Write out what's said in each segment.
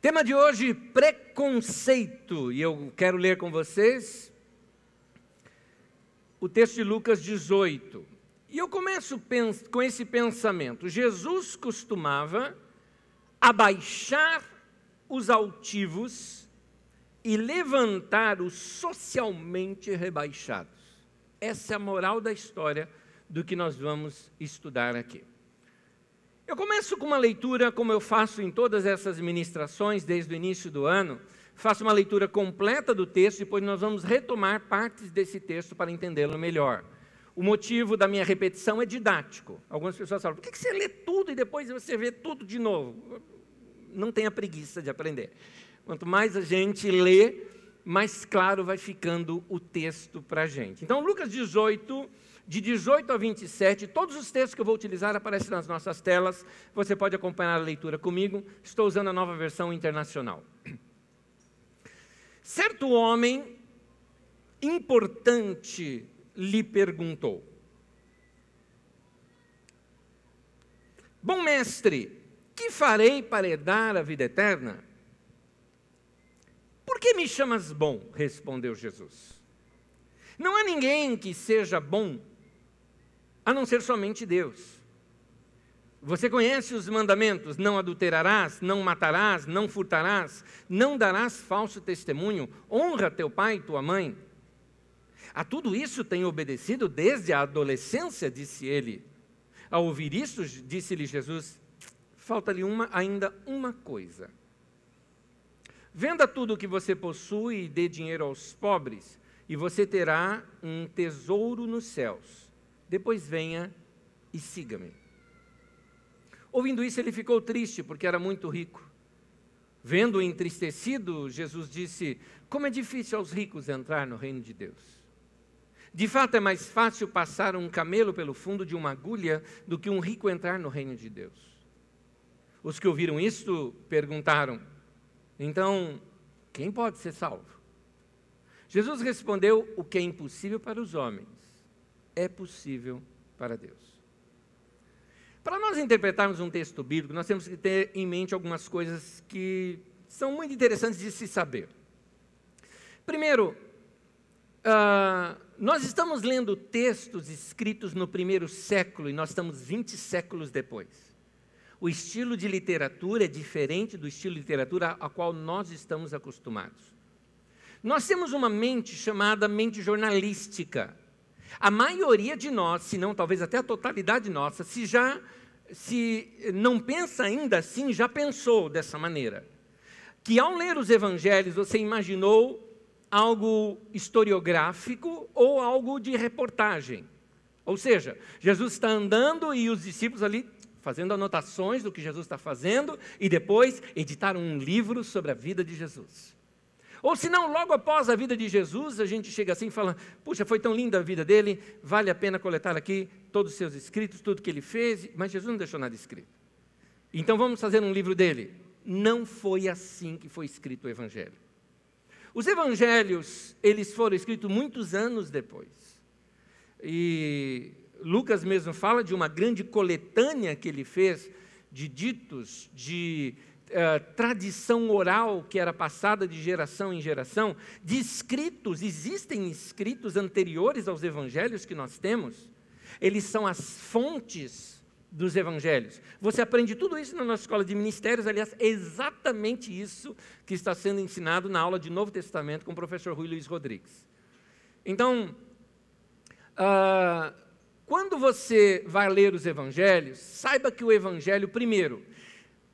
Tema de hoje, preconceito. E eu quero ler com vocês o texto de Lucas 18. E eu começo com esse pensamento. Jesus costumava abaixar os altivos e levantar os socialmente rebaixados. Essa é a moral da história do que nós vamos estudar aqui. Eu começo com uma leitura, como eu faço em todas essas ministrações desde o início do ano, faço uma leitura completa do texto, depois nós vamos retomar partes desse texto para entendê-lo melhor. O motivo da minha repetição é didático. Algumas pessoas falam, por que você lê tudo e depois você vê tudo de novo? Não tenha preguiça de aprender. Quanto mais a gente lê, mais claro vai ficando o texto para a gente. Então, Lucas 18, de 18 a 27, todos os textos que eu vou utilizar aparecem nas nossas telas. Você pode acompanhar a leitura comigo. Estou usando a nova versão internacional. Certo homem importante lhe perguntou: Bom mestre, que farei para herdar a vida eterna? Por que me chamas bom? Respondeu Jesus. Não há ninguém que seja bom, a não ser somente Deus. Você conhece os mandamentos: não adulterarás, não matarás, não furtarás, não darás falso testemunho, honra teu pai e tua mãe. A tudo isso tenho obedecido desde a adolescência, disse ele. Ao ouvir isso, disse-lhe Jesus: falta-lhe ainda uma coisa. Venda tudo o que você possui e dê dinheiro aos pobres, e você terá um tesouro nos céus. Depois venha e siga-me. Ouvindo isso, ele ficou triste, porque era muito rico. Vendo-o entristecido, Jesus disse: como é difícil aos ricos entrar no reino de Deus. De fato, é mais fácil passar um camelo pelo fundo de uma agulha do que um rico entrar no reino de Deus. Os que ouviram isto perguntaram: então, quem pode ser salvo? Jesus respondeu: o que é impossível para os homens é possível para Deus. Para nós interpretarmos um texto bíblico, nós temos que ter em mente algumas coisas que são muito interessantes de se saber. Primeiro, nós estamos lendo textos escritos no primeiro século e nós estamos 20 séculos depois. O estilo de literatura é diferente do estilo de literatura a qual nós estamos acostumados. Nós temos uma mente chamada mente jornalística. A maioria de nós, se não talvez até a totalidade nossa, se não pensa ainda assim, já pensou dessa maneira. Que ao ler os evangelhos você imaginou algo historiográfico ou algo de reportagem. Ou seja, Jesus está andando e os discípulos ali fazendo anotações do que Jesus está fazendo e depois editaram um livro sobre a vida de Jesus. Ou se não, logo após a vida de Jesus, a gente chega assim e fala: puxa, foi tão linda a vida dele, vale a pena coletar aqui todos os seus escritos, tudo que ele fez, mas Jesus não deixou nada escrito. Então vamos fazer um livro dele. Não foi assim que foi escrito o Evangelho. Os Evangelhos, eles foram escritos muitos anos depois. E Lucas mesmo fala de uma grande coletânea que ele fez de ditos, de tradição oral que era passada de geração em geração, de escritos. Existem escritos anteriores aos evangelhos que nós temos. Eles são as fontes dos evangelhos. Você aprende tudo isso na nossa escola de ministérios. Aliás, é exatamente isso que está sendo ensinado na aula de Novo Testamento com o professor Rui Luiz Rodrigues. Então, quando você vai ler os evangelhos, saiba que o evangelho, primeiro,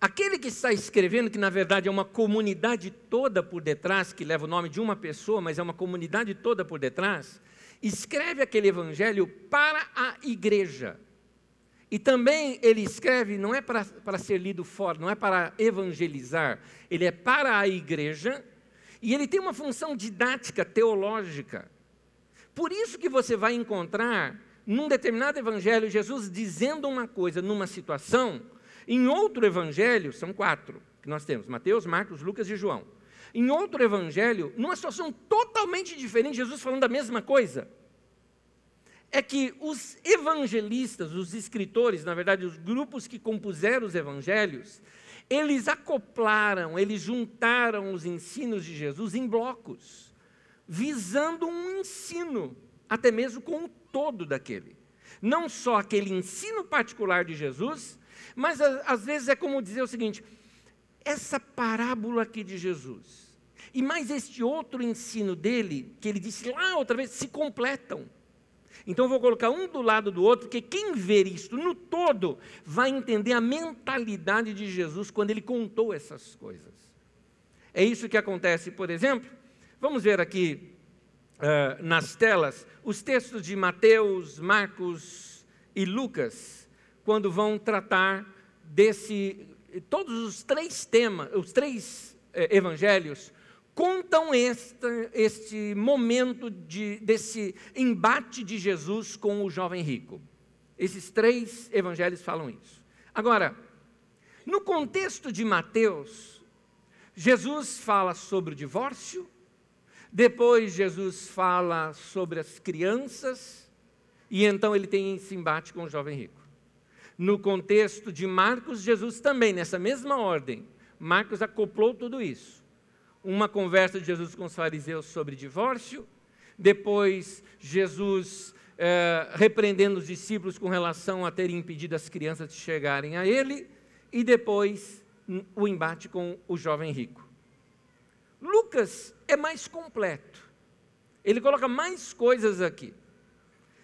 aquele que está escrevendo, que na verdade é uma comunidade toda por detrás, que leva o nome de uma pessoa, mas é uma comunidade toda por detrás, escreve aquele evangelho para a igreja. E também ele escreve, não é para ser lido fora, não é para evangelizar, ele é para a igreja, e ele tem uma função didática, teológica. Por isso que você vai encontrar, num determinado evangelho, Jesus dizendo uma coisa numa situação. Em outro evangelho, são 4 que nós temos: Mateus, Marcos, Lucas e João. Em outro evangelho, numa situação totalmente diferente, Jesus falando da mesma coisa. É que os evangelistas, os escritores, na verdade, os grupos que compuseram os evangelhos, Eles acoplaram, eles juntaram os ensinos de Jesus em blocos, visando um ensino, até mesmo com o todo daquele. Não só aquele ensino particular de Jesus, mas às vezes é como dizer o seguinte: essa parábola aqui de Jesus e mais este outro ensino dele, que ele disse lá outra vez, se completam. Então eu vou colocar um do lado do outro, porque quem ver isto no todo vai entender a mentalidade de Jesus quando ele contou essas coisas. É isso que acontece, por exemplo, vamos ver aqui nas telas os textos de Mateus, Marcos e Lucas, quando vão tratar todos os três temas, os três evangelhos, contam este momento desse embate de Jesus com o jovem rico. Esses três evangelhos falam isso. Agora, no contexto de Mateus, Jesus fala sobre o divórcio, depois Jesus fala sobre as crianças, e então ele tem esse embate com o jovem rico. No contexto de Marcos, Jesus também, nessa mesma ordem, Marcos acoplou tudo isso. Uma conversa de Jesus com os fariseus sobre divórcio, depois Jesus repreendendo os discípulos com relação a terem impedido as crianças de chegarem a ele, e depois o embate com o jovem rico. Lucas é mais completo, ele coloca mais coisas aqui.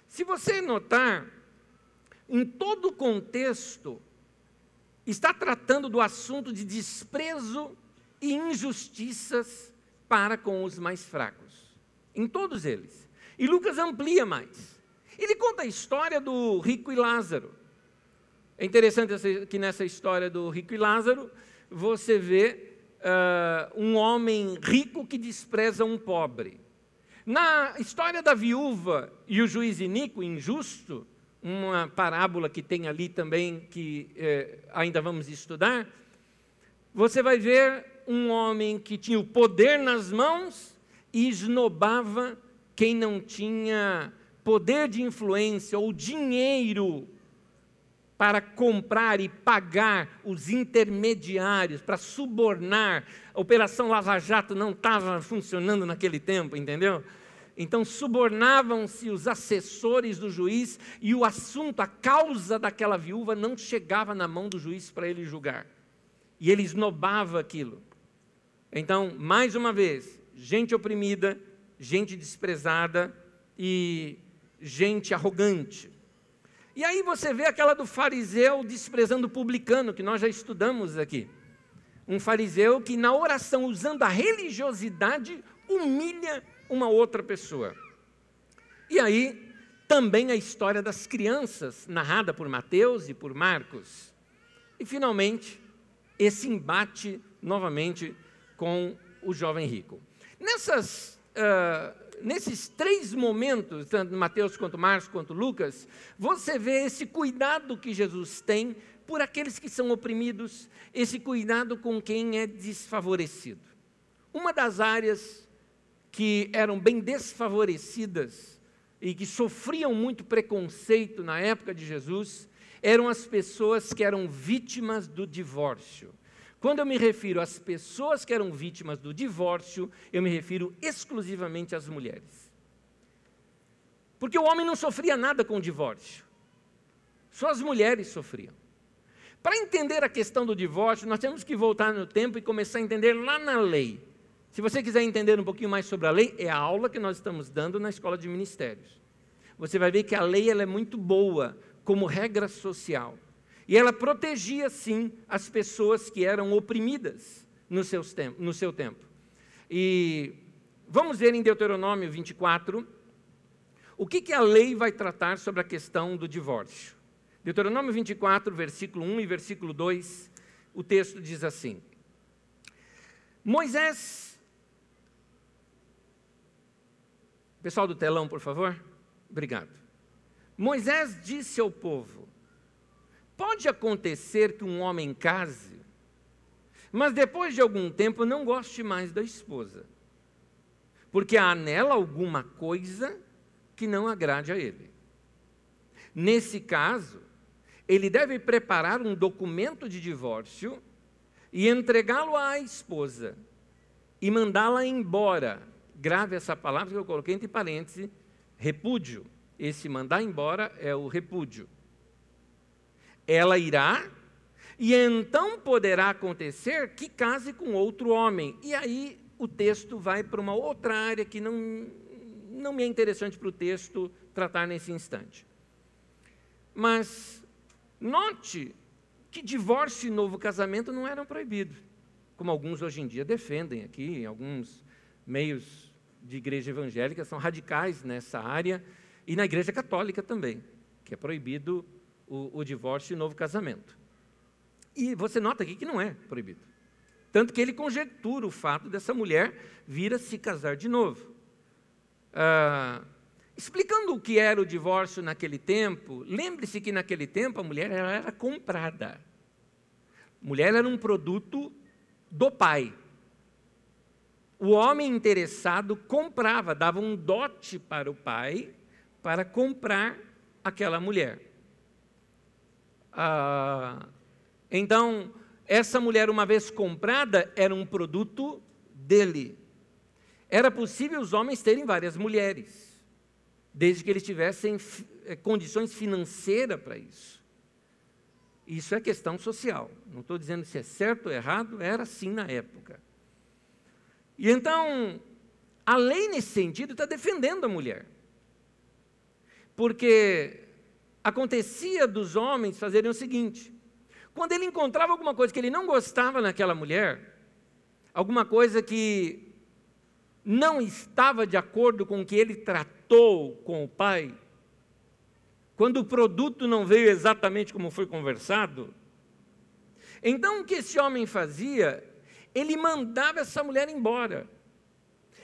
Se você notar, em todo o contexto, está tratando do assunto de desprezo e injustiças para com os mais fracos, em todos eles. E Lucas amplia mais. Ele conta a história do rico e Lázaro. É interessante que nessa história do rico e Lázaro, você vê um homem rico que despreza um pobre. Na história da viúva e o juiz iníquo, injusto, uma parábola que tem ali também, que ainda vamos estudar, você vai ver um homem que tinha o poder nas mãos e esnobava quem não tinha poder de influência ou dinheiro para comprar e pagar os intermediários, para subornar. A Operação Lava Jato não estava funcionando naquele tempo, entendeu? Então subornavam-se os assessores do juiz e o assunto, a causa daquela viúva não chegava na mão do juiz para ele julgar. E ele esnobava aquilo. Então, mais uma vez, gente oprimida, gente desprezada e gente arrogante. E aí você vê aquela do fariseu desprezando o publicano, que nós já estudamos aqui. Um fariseu que na oração, usando a religiosidade, humilha uma outra pessoa. E aí, também a história das crianças, narrada por Mateus e por Marcos. E, finalmente, esse embate, novamente, com o jovem rico. Nesses três momentos, tanto Mateus quanto Marcos quanto Lucas, você vê esse cuidado que Jesus tem por aqueles que são oprimidos, esse cuidado com quem é desfavorecido. Uma das áreas que eram bem desfavorecidas e que sofriam muito preconceito na época de Jesus, eram as pessoas que eram vítimas do divórcio. Quando eu me refiro às pessoas que eram vítimas do divórcio, eu me refiro exclusivamente às mulheres. Porque o homem não sofria nada com o divórcio, só as mulheres sofriam. Para entender a questão do divórcio, nós temos que voltar no tempo e começar a entender lá na lei. Se você quiser entender um pouquinho mais sobre a lei, é a aula que nós estamos dando na Escola de Ministérios. Você vai ver que a lei ela é muito boa como regra social. E ela protegia, sim, as pessoas que eram oprimidas no seu tempo. E vamos ver em Deuteronômio 24, o que a lei vai tratar sobre a questão do divórcio. Deuteronômio 24, versículo 1 e versículo 2, o texto diz assim: Moisés... Pessoal do telão, por favor. Obrigado. Moisés disse ao povo: pode acontecer que um homem case, mas depois de algum tempo não goste mais da esposa, porque há nela alguma coisa que não agrade a ele. Nesse caso, ele deve preparar um documento de divórcio e entregá-lo à esposa e mandá-la embora. Grave essa palavra que eu coloquei entre parênteses, repúdio. Esse mandar embora é o repúdio. Ela irá, e então poderá acontecer que case com outro homem. E aí o texto vai para uma outra área que não me é interessante para o texto tratar nesse instante. Mas note que divórcio e novo casamento não eram proibidos, como alguns hoje em dia defendem aqui, em alguns meios de igreja evangélica são radicais nessa área, e na igreja católica também, que é proibido o divórcio e novo casamento. E você nota aqui que não é proibido. Tanto que ele conjectura o fato dessa mulher vir a se casar de novo. Explicando o que era o divórcio naquele tempo, lembre-se que naquele tempo a mulher ela era comprada. A mulher era um produto do pai. O homem interessado comprava, dava um dote para o pai para comprar aquela mulher. Então, essa mulher, uma vez comprada, era um produto dele. Era possível os homens terem várias mulheres, desde que eles tivessem condições financeiras para isso. Isso é questão social. Não estou dizendo se é certo ou errado, era assim na época. E então, a lei nesse sentido está defendendo a mulher. Porque acontecia dos homens fazerem o seguinte: quando ele encontrava alguma coisa que ele não gostava naquela mulher, alguma coisa que não estava de acordo com o que ele tratou com o pai, quando o produto não veio exatamente como foi conversado, então o que esse homem fazia? Ele mandava essa mulher embora,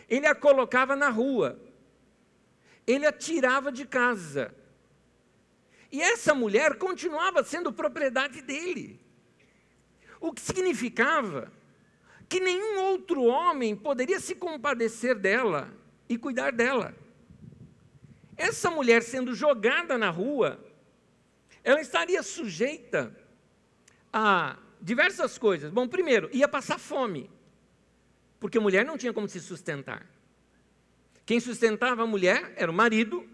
ele a colocava na rua, ele a tirava de casa, e essa mulher continuava sendo propriedade dele, o que significava que nenhum outro homem poderia se compadecer dela e cuidar dela. Essa mulher sendo jogada na rua, ela estaria sujeita a diversas coisas. Bom, primeiro, ia passar fome, porque a mulher não tinha como se sustentar. Quem sustentava a mulher era o marido,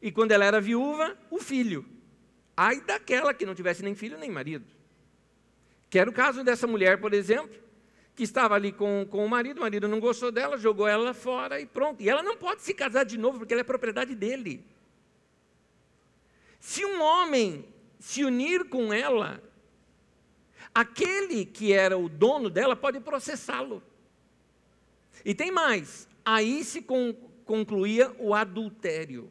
e quando ela era viúva, o filho. Ai daquela que não tivesse nem filho nem marido. Que era o caso dessa mulher, por exemplo, que estava ali com o marido não gostou dela, jogou ela fora e pronto. E ela não pode se casar de novo, porque ela é propriedade dele. Se um homem se unir com ela, aquele que era o dono dela pode processá-lo. E tem mais, aí se concluía o adultério.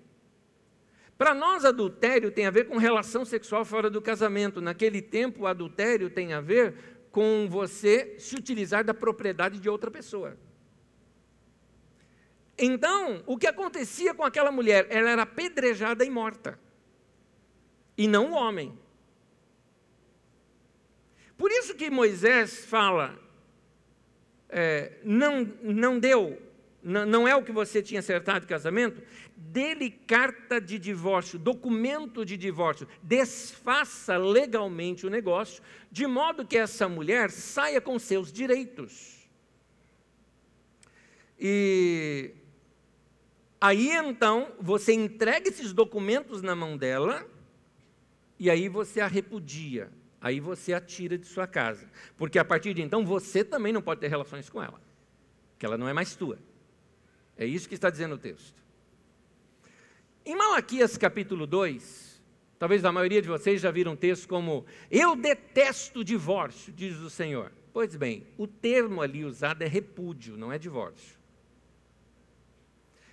Para nós, adultério tem a ver com relação sexual fora do casamento. Naquele tempo, o adultério tem a ver com você se utilizar da propriedade de outra pessoa. Então, o que acontecia com aquela mulher? Ela era apedrejada e morta, e não o homem. Por isso que Moisés fala, não é o que você tinha acertado de casamento, dê-lhe carta de divórcio, documento de divórcio, desfaça legalmente o negócio, de modo que essa mulher saia com seus direitos. E aí então, você entrega esses documentos na mão dela, e aí você a repudia, aí você a tira de sua casa, porque a partir de então, você também não pode ter relações com ela, porque ela não é mais tua. É isso que está dizendo o texto. Em Malaquias capítulo 2, talvez a maioria de vocês já viram um texto como: eu detesto o divórcio, diz o Senhor. Pois bem, o termo ali usado é repúdio, não é divórcio.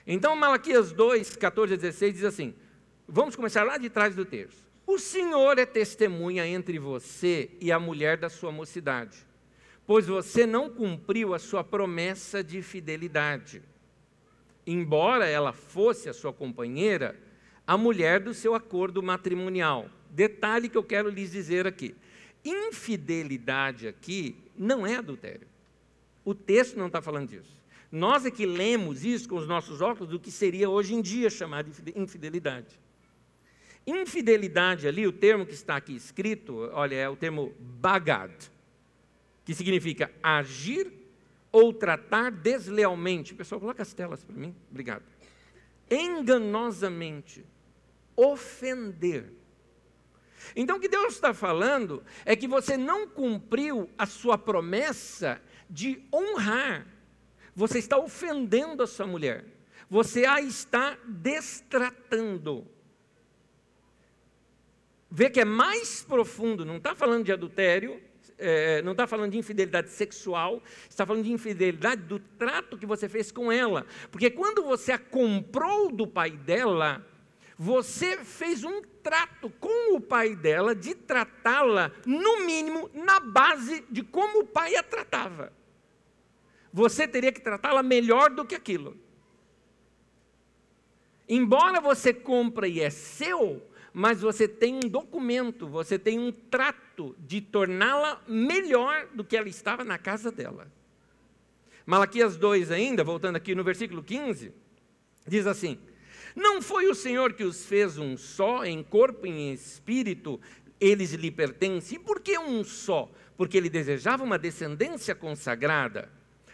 Então Malaquias 2, 14 a 16 diz assim, vamos começar lá de trás do texto. O Senhor é testemunha entre você e a mulher da sua mocidade, pois você não cumpriu a sua promessa de fidelidade. Embora ela fosse a sua companheira, a mulher do seu acordo matrimonial. Detalhe que eu quero lhes dizer aqui. Infidelidade aqui não é adultério. O texto não está falando disso. Nós é que lemos isso com os nossos óculos do que seria hoje em dia chamado de infidelidade. Infidelidade ali, o termo que está aqui escrito, olha, é o termo bagad, que que significa agir ou tratar deslealmente. Pessoal, coloca as telas para mim, obrigado. Enganosamente, ofender. Então, o que Deus está falando é que você não cumpriu a sua promessa de honrar. Você está ofendendo a sua mulher. Você a está destratando. Vê que é mais profundo, não está falando de adultério, não está falando de infidelidade sexual, está falando de infidelidade do trato que você fez com ela. Porque quando você a comprou do pai dela, você fez um trato com o pai dela de tratá-la, no mínimo, na base de como o pai a tratava. Você teria que tratá-la melhor do que aquilo. Embora você compre e é seu, mas você tem um documento, você tem um trato de torná-la melhor do que ela estava na casa dela. Malaquias 2 ainda, voltando aqui no versículo 15, diz assim: não foi o Senhor que os fez um só, em corpo e em espírito, eles lhe pertencem. E por que um só? Porque ele desejava uma descendência consagrada.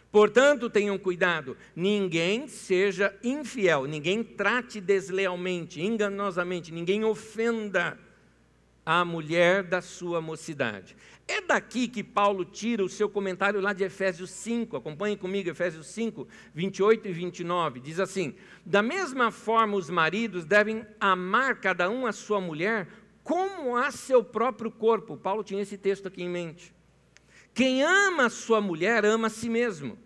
Portanto, tenham cuidado, ninguém seja infiel, ninguém trate deslealmente, enganosamente, ninguém ofenda a mulher da sua mocidade. É daqui que Paulo tira o seu comentário lá de Efésios 5, acompanhem comigo Efésios 5, 28 e 29, diz assim: da mesma forma os maridos devem amar cada um a sua mulher como a seu próprio corpo. Paulo tinha esse texto aqui em mente. Quem ama a sua mulher, ama a si mesmo.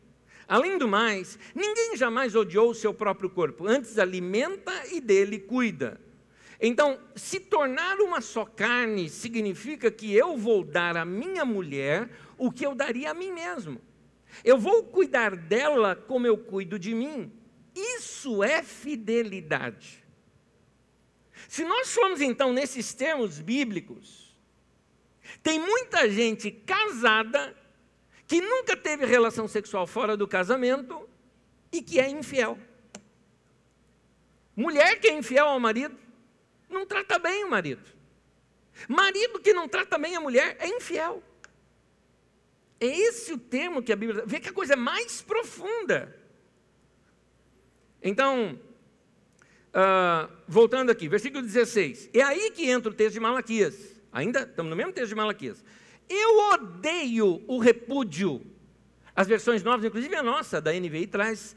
Além do mais, ninguém jamais odiou o seu próprio corpo, antes alimenta e dele cuida. Então, se tornar uma só carne significa que eu vou dar à minha mulher o que eu daria a mim mesmo. Eu vou cuidar dela como eu cuido de mim. Isso é fidelidade. Se nós formos então nesses termos bíblicos, tem muita gente casada que nunca teve relação sexual fora do casamento e que é infiel. Mulher que é infiel ao marido, não trata bem o marido. Marido que não trata bem a mulher é infiel. É esse o termo que a Bíblia... Vê que a coisa é mais profunda. Então, voltando aqui, versículo 16. É aí que entra o texto de Malaquias. Ainda estamos no mesmo texto de Malaquias. Eu odeio o repúdio. As versões novas, inclusive a nossa, da NVI, traz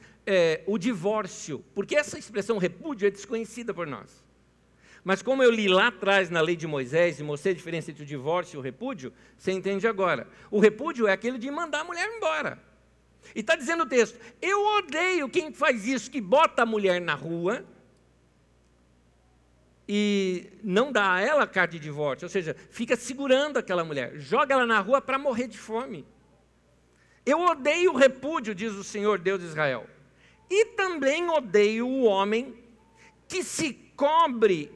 o divórcio, porque essa expressão repúdio é desconhecida por nós. Mas como eu li lá atrás na lei de Moisés e mostrei a diferença entre o divórcio e o repúdio, você entende agora. O repúdio é aquele de mandar a mulher embora. E está dizendo o texto: eu odeio quem faz isso, que bota a mulher na rua e não dá a ela carta de divórcio, ou seja, fica segurando aquela mulher, joga ela na rua para morrer de fome. Eu odeio o repúdio, diz o Senhor Deus de Israel. E também odeio o homem que cobre,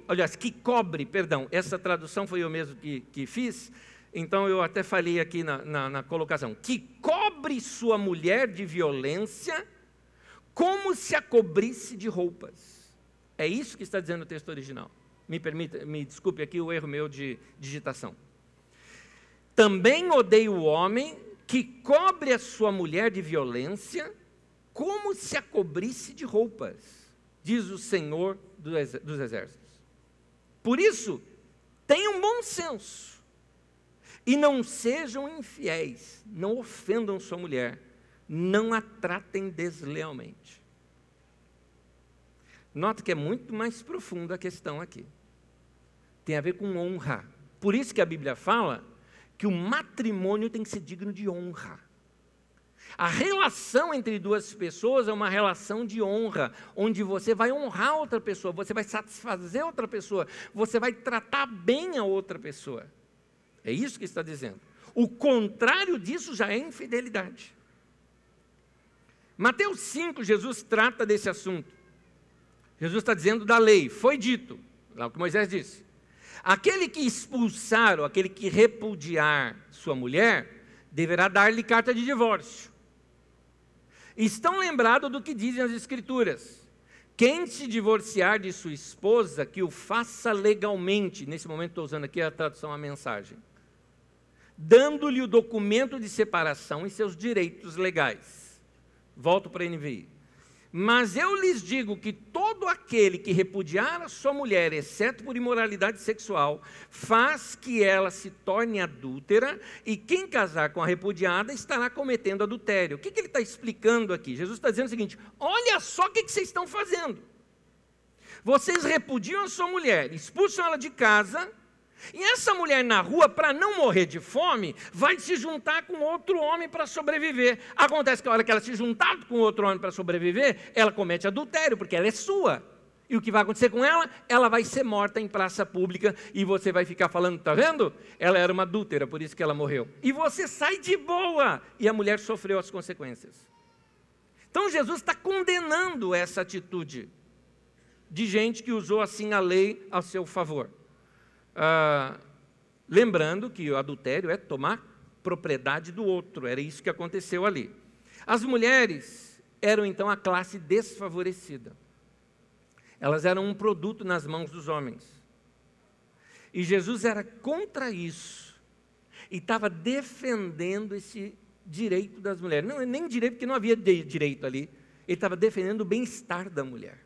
essa tradução foi eu mesmo que fiz, então eu até falei aqui na colocação, que cobre sua mulher de violência como se a cobrisse de roupas. É isso que está dizendo o texto original. Me desculpe aqui o erro meu de digitação. Também odeio o homem que cobre a sua mulher de violência como se a cobrisse de roupas, diz o Senhor dos Exércitos. Por isso, tenham bom senso e não sejam infiéis, não ofendam sua mulher, não a tratem deslealmente. Nota que é muito mais profunda a questão aqui. Tem a ver com honra. Por isso que a Bíblia fala que o matrimônio tem que ser digno de honra. A relação entre duas pessoas é uma relação de honra, onde você vai honrar outra pessoa, você vai satisfazer outra pessoa, você vai tratar bem a outra pessoa. É isso que está dizendo. O contrário disso já é infidelidade. Mateus 5, Jesus trata desse assunto. Jesus está dizendo da lei, foi dito, lá o que Moisés disse. Aquele que expulsar ou aquele que repudiar sua mulher, deverá dar-lhe carta de divórcio. Estão lembrados do que dizem as Escrituras. Quem se divorciar de sua esposa, que o faça legalmente. Nesse momento estou usando aqui a tradução à mensagem. dando-lhe o documento de separação e seus direitos legais. Volto para a NVI. Mas eu lhes digo que todo aquele que repudiar a sua mulher, exceto por imoralidade sexual, faz que ela se torne adúltera, e quem casar com a repudiada estará cometendo adultério. O que ele está explicando aqui? Jesus está dizendo o seguinte: olha só o que vocês estão fazendo. Vocês repudiam a sua mulher, expulsam ela de casa, e essa mulher na rua, para não morrer de fome, vai se juntar com outro homem para sobreviver. Acontece que a hora que ela se juntar com outro homem para sobreviver, ela comete adultério, porque ela é sua. E o que vai acontecer com ela? Ela vai ser morta em praça pública, e você vai ficar falando, está vendo? Ela era uma adúltera, por isso que ela morreu. E você sai de boa, e a mulher sofreu as consequências. Então Jesus está condenando essa atitude de gente que usou assim a lei a seu favor. Lembrando que o adultério é tomar propriedade do outro, era isso que aconteceu ali. As mulheres eram então a classe desfavorecida. Elas eram um produto nas mãos dos homens. E Jesus era contra isso, e estava defendendo esse direito das mulheres. Não, nem direito, porque não havia direito ali. Ele estava defendendo o bem-estar da mulher.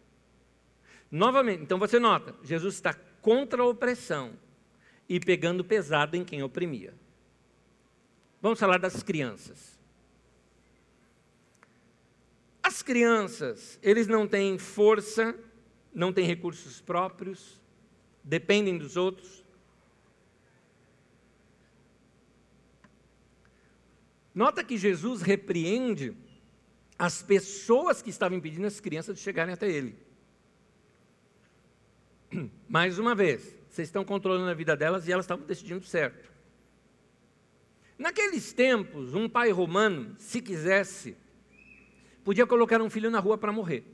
Novamente, então você nota, Jesus está contra a opressão e pegando pesado em quem oprimia. Vamos falar das crianças. As crianças, eles não têm força, não têm recursos próprios, dependem dos outros. Nota que Jesus repreende as pessoas que estavam impedindo as crianças de chegarem até ele. Mais uma vez, vocês estão controlando a vida delas e elas estavam decidindo certo. Naqueles tempos, um pai romano, se quisesse, podia colocar um filho na rua para morrer.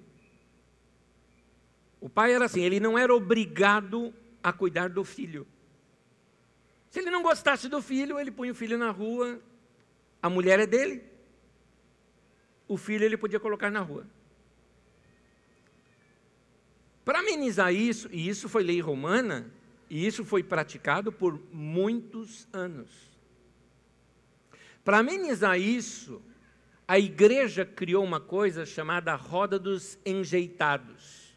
O pai era assim, ele não era obrigado a cuidar do filho. Se ele não gostasse do filho, ele punha o filho na rua, a mulher é dele, o filho ele podia colocar na rua. Para amenizar isso, e isso foi lei romana, e isso foi praticado por muitos anos. Para amenizar isso, a igreja criou uma coisa chamada Roda dos Enjeitados.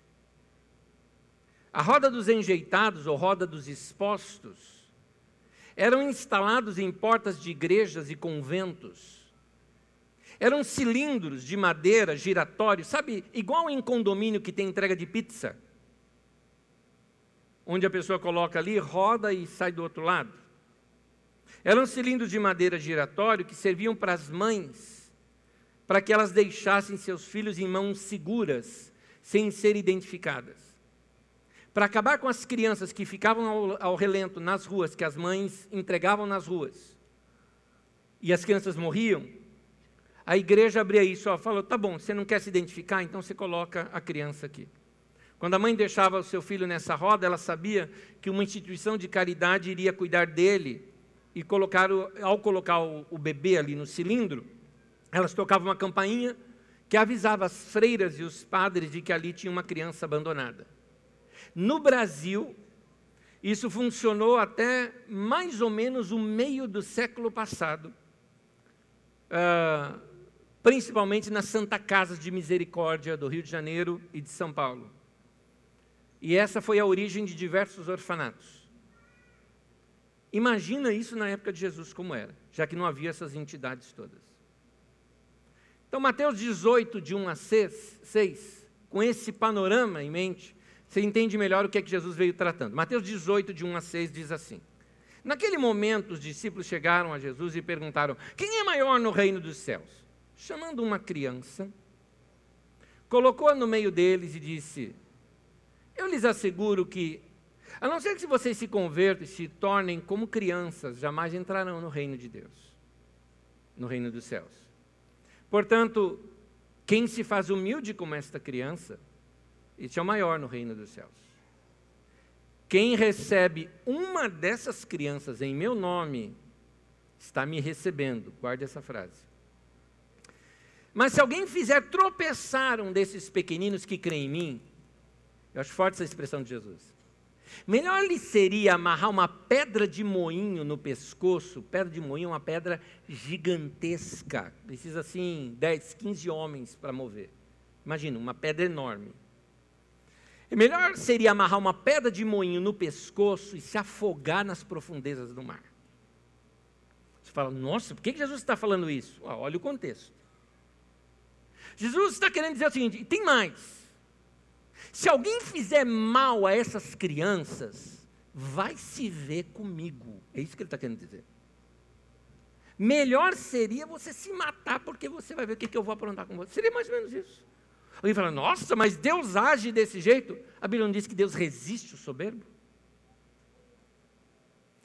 A Roda dos Enjeitados, ou Roda dos Expostos, eram instalados em portas de igrejas e conventos. Eram cilindros de madeira giratórios, sabe, igual em condomínio que tem entrega de pizza, onde a pessoa coloca ali, roda e sai do outro lado. Eram cilindros de madeira giratório que serviam para as mães, para que elas deixassem seus filhos em mãos seguras, sem ser identificadas. Para acabar com as crianças que ficavam ao relento nas ruas, que as mães entregavam nas ruas, e as crianças morriam, a igreja abria isso, falou, tá bom, você não quer se identificar, então você coloca a criança aqui. Quando a mãe deixava o seu filho nessa roda, ela sabia que uma instituição de caridade iria cuidar dele, e ao colocar o bebê ali no cilindro, elas tocavam uma campainha que avisava as freiras e os padres de que ali tinha uma criança abandonada. No Brasil, isso funcionou até mais ou menos o meio do século passado, principalmente nas Santa Casas de Misericórdia do Rio de Janeiro e de São Paulo. E essa foi a origem de diversos orfanatos. Imagina isso na época de Jesus como era, já que não havia essas entidades todas. Então, Mateus 18, de 1 a 6, com esse panorama em mente, você entende melhor o que é que Jesus veio tratando. Mateus 18, de 1 a 6, diz assim: naquele momento, os discípulos chegaram a Jesus e perguntaram, quem é maior no reino dos céus? Chamando uma criança, colocou-a no meio deles e disse, eu lhes asseguro que, a não ser que vocês se convertam e se tornem como crianças, jamais entrarão no reino de Deus, no reino dos céus. Portanto, quem se faz humilde como esta criança, este é o maior no reino dos céus. Quem recebe uma dessas crianças em meu nome, está me recebendo. Guarde essa frase. Mas se alguém fizer tropeçar um desses pequeninos que creem em mim, eu acho forte essa expressão de Jesus. Melhor lhe seria amarrar uma pedra de moinho no pescoço. Pedra de moinho é uma pedra gigantesca. Precisa, assim, 10, 15 homens para mover. Imagina, uma pedra enorme. Melhor seria amarrar uma pedra de moinho no pescoço e se afogar nas profundezas do mar. Você fala, nossa, por que Jesus está falando isso? Olha o contexto. Jesus está querendo dizer o seguinte, e tem mais. Se alguém fizer mal a essas crianças, vai se ver comigo. É isso que ele está querendo dizer. Melhor seria você se matar, porque você vai ver o que eu vou aprontar com você. Seria mais ou menos isso. Alguém fala, nossa, mas Deus age desse jeito? A Bíblia não diz que Deus resiste o soberbo?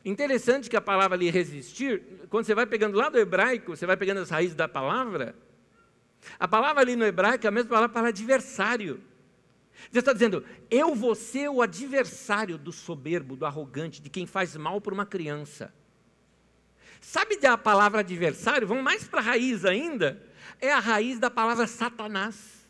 Interessante que a palavra ali, resistir, quando você vai pegando lá do hebraico, você vai pegando as raízes da palavra, a palavra ali no hebraico é a mesma palavra para adversário. Você está dizendo, eu vou ser o adversário do soberbo, do arrogante, de quem faz mal para uma criança. Sabe da palavra adversário? Vamos mais para a raiz ainda. É a raiz da palavra Satanás.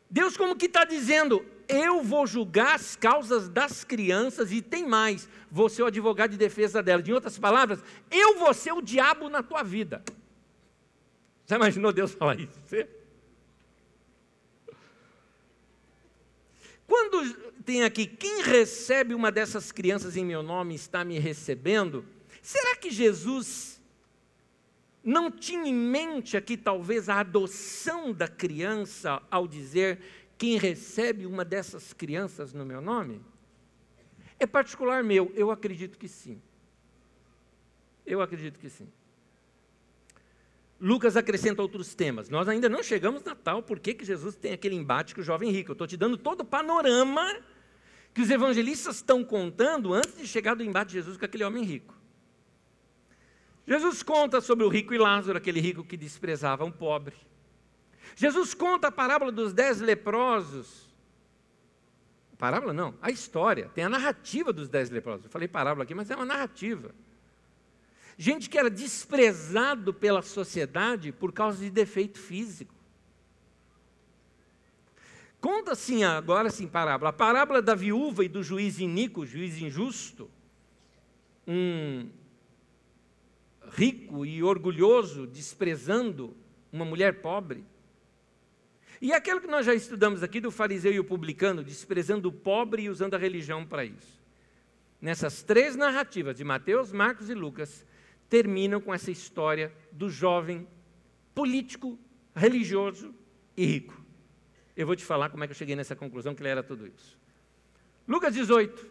Deus como que está dizendo, eu vou julgar as causas das crianças e tem mais, vou ser o advogado de defesa delas. Em outras palavras, eu vou ser o diabo na tua vida. Já imaginou Deus falar isso? Quando tem aqui, quem recebe uma dessas crianças em meu nome está me recebendo, será que Jesus não tinha em mente aqui talvez a adoção da criança ao dizer quem recebe uma dessas crianças no meu nome? É particular meu, eu acredito que sim. Eu acredito que sim. Lucas acrescenta outros temas. Nós ainda não chegamos no Natal, por que Jesus tem aquele embate com o jovem rico? Eu estou te dando todo o panorama que os evangelistas estão contando antes de chegar do embate de Jesus com aquele homem rico. Jesus conta sobre o rico e Lázaro, aquele rico que desprezava um pobre. Jesus conta a parábola dos 10 leprosos. Parábola não, a história, tem a narrativa dos 10 leprosos. Eu falei parábola aqui, mas é uma narrativa. Gente que era desprezado pela sociedade por causa de defeito físico. Conta assim, agora sim, parábola. A parábola da viúva e do juiz iníquo, juiz injusto. Um rico e orgulhoso desprezando uma mulher pobre. E aquilo que nós já estudamos aqui do fariseu e o publicano, desprezando o pobre e usando a religião para isso. Nessas 3 narrativas de Mateus, Marcos e Lucas, terminam com essa história do jovem político, religioso e rico. Eu vou te falar como é que eu cheguei nessa conclusão, que ele era tudo isso. Lucas 18,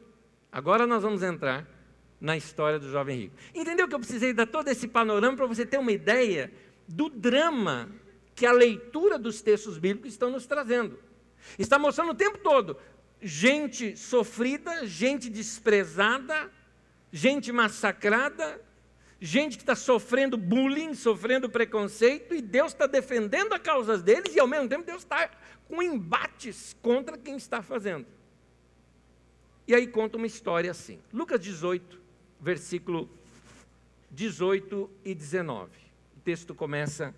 agora nós vamos entrar na história do jovem rico. Entendeu que eu precisei dar todo esse panorama para você ter uma ideia do drama que a leitura dos textos bíblicos estão nos trazendo. Está mostrando o tempo todo gente sofrida, gente desprezada, gente massacrada, gente que está sofrendo bullying, sofrendo preconceito, e Deus está defendendo a causa deles, e ao mesmo tempo Deus está com embates contra quem está fazendo. E aí conta uma história assim. Lucas 18, versículo 18 e 19. O texto começa: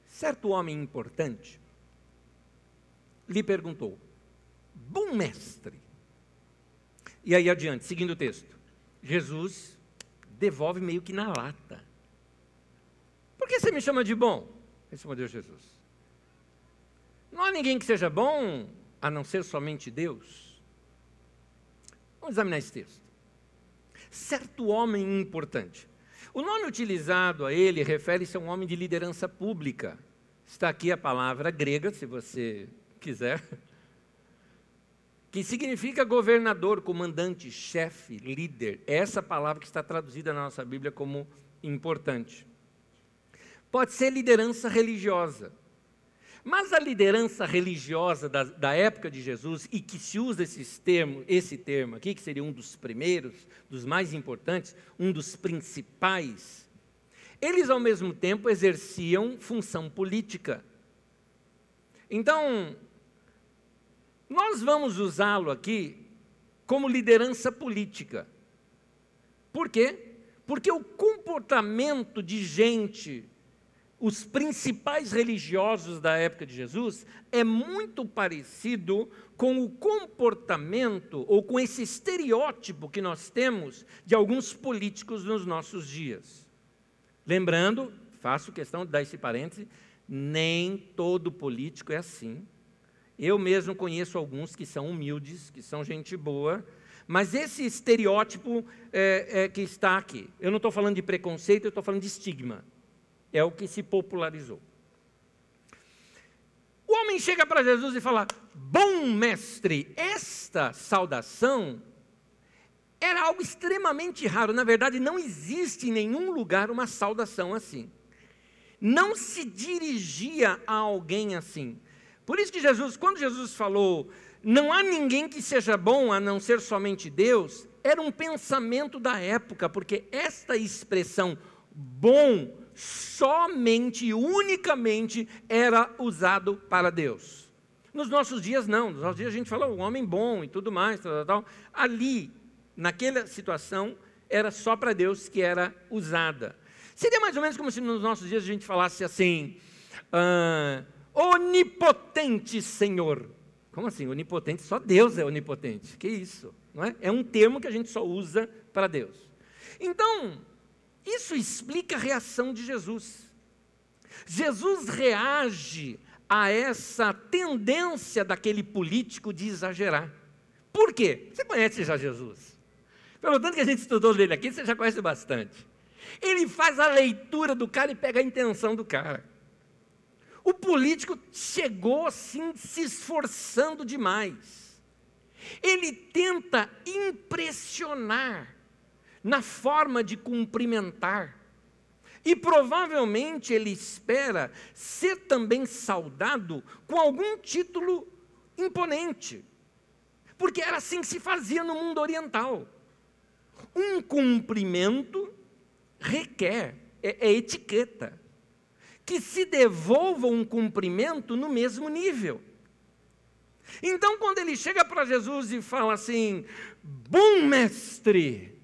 certo homem importante lhe perguntou, bom mestre. E aí adiante, seguindo o texto, Jesus devolve meio que na lata. Por que você me chama de bom? Respondeu Jesus. Não há ninguém que seja bom, a não ser somente Deus. Vamos examinar esse texto. Certo homem importante. O nome utilizado a ele refere-se a um homem de liderança pública. Está aqui a palavra grega, se você quiser, que significa governador, comandante, chefe, líder. É essa palavra que está traduzida na nossa Bíblia como importante. Pode ser liderança religiosa. Mas a liderança religiosa da época de Jesus, e que se usa esse termo aqui, que seria um dos primeiros, dos mais importantes, um dos principais, eles ao mesmo tempo exerciam função política. Então, nós vamos usá-lo aqui como liderança política. Por quê? Porque o comportamento de gente, os principais religiosos da época de Jesus é muito parecido com o comportamento ou com esse estereótipo que nós temos de alguns políticos nos nossos dias. Lembrando, faço questão de dar esse parêntese, nem todo político é assim. Eu mesmo conheço alguns que são humildes, que são gente boa, mas esse estereótipo que está aqui. Eu não estou falando de preconceito, eu estou falando de estigma. É o que se popularizou. O homem chega para Jesus e fala: bom mestre. Esta saudação era algo extremamente raro. Na verdade, não existe em nenhum lugar uma saudação assim. Não se dirigia a alguém assim. Por isso que Jesus, quando Jesus falou, não há ninguém que seja bom a não ser somente Deus, era um pensamento da época, porque esta expressão bom somente e unicamente era usado para Deus. Nos nossos dias não, nos nossos dias a gente fala um homem bom e tudo mais, tal. Ali, naquela situação, era só para Deus que era usada. Seria mais ou menos como se nos nossos dias a gente falasse assim, onipotente Senhor. Como assim, onipotente? Só Deus é onipotente, que isso? Não é? É um termo que a gente só usa para Deus. Então, isso explica a reação de Jesus. Jesus reage a essa tendência daquele político de exagerar. Por quê? Você conhece já Jesus. Pelo tanto que a gente estudou dele aqui, você já conhece bastante. Ele faz a leitura do cara e pega a intenção do cara. O político chegou assim, se esforçando demais. Ele tenta impressionar na forma de cumprimentar. E provavelmente ele espera ser também saudado com algum título imponente. Porque era assim que se fazia no mundo oriental. Um cumprimento requer, é etiqueta, que se devolva um cumprimento no mesmo nível. Então, quando ele chega para Jesus e fala assim, bom mestre,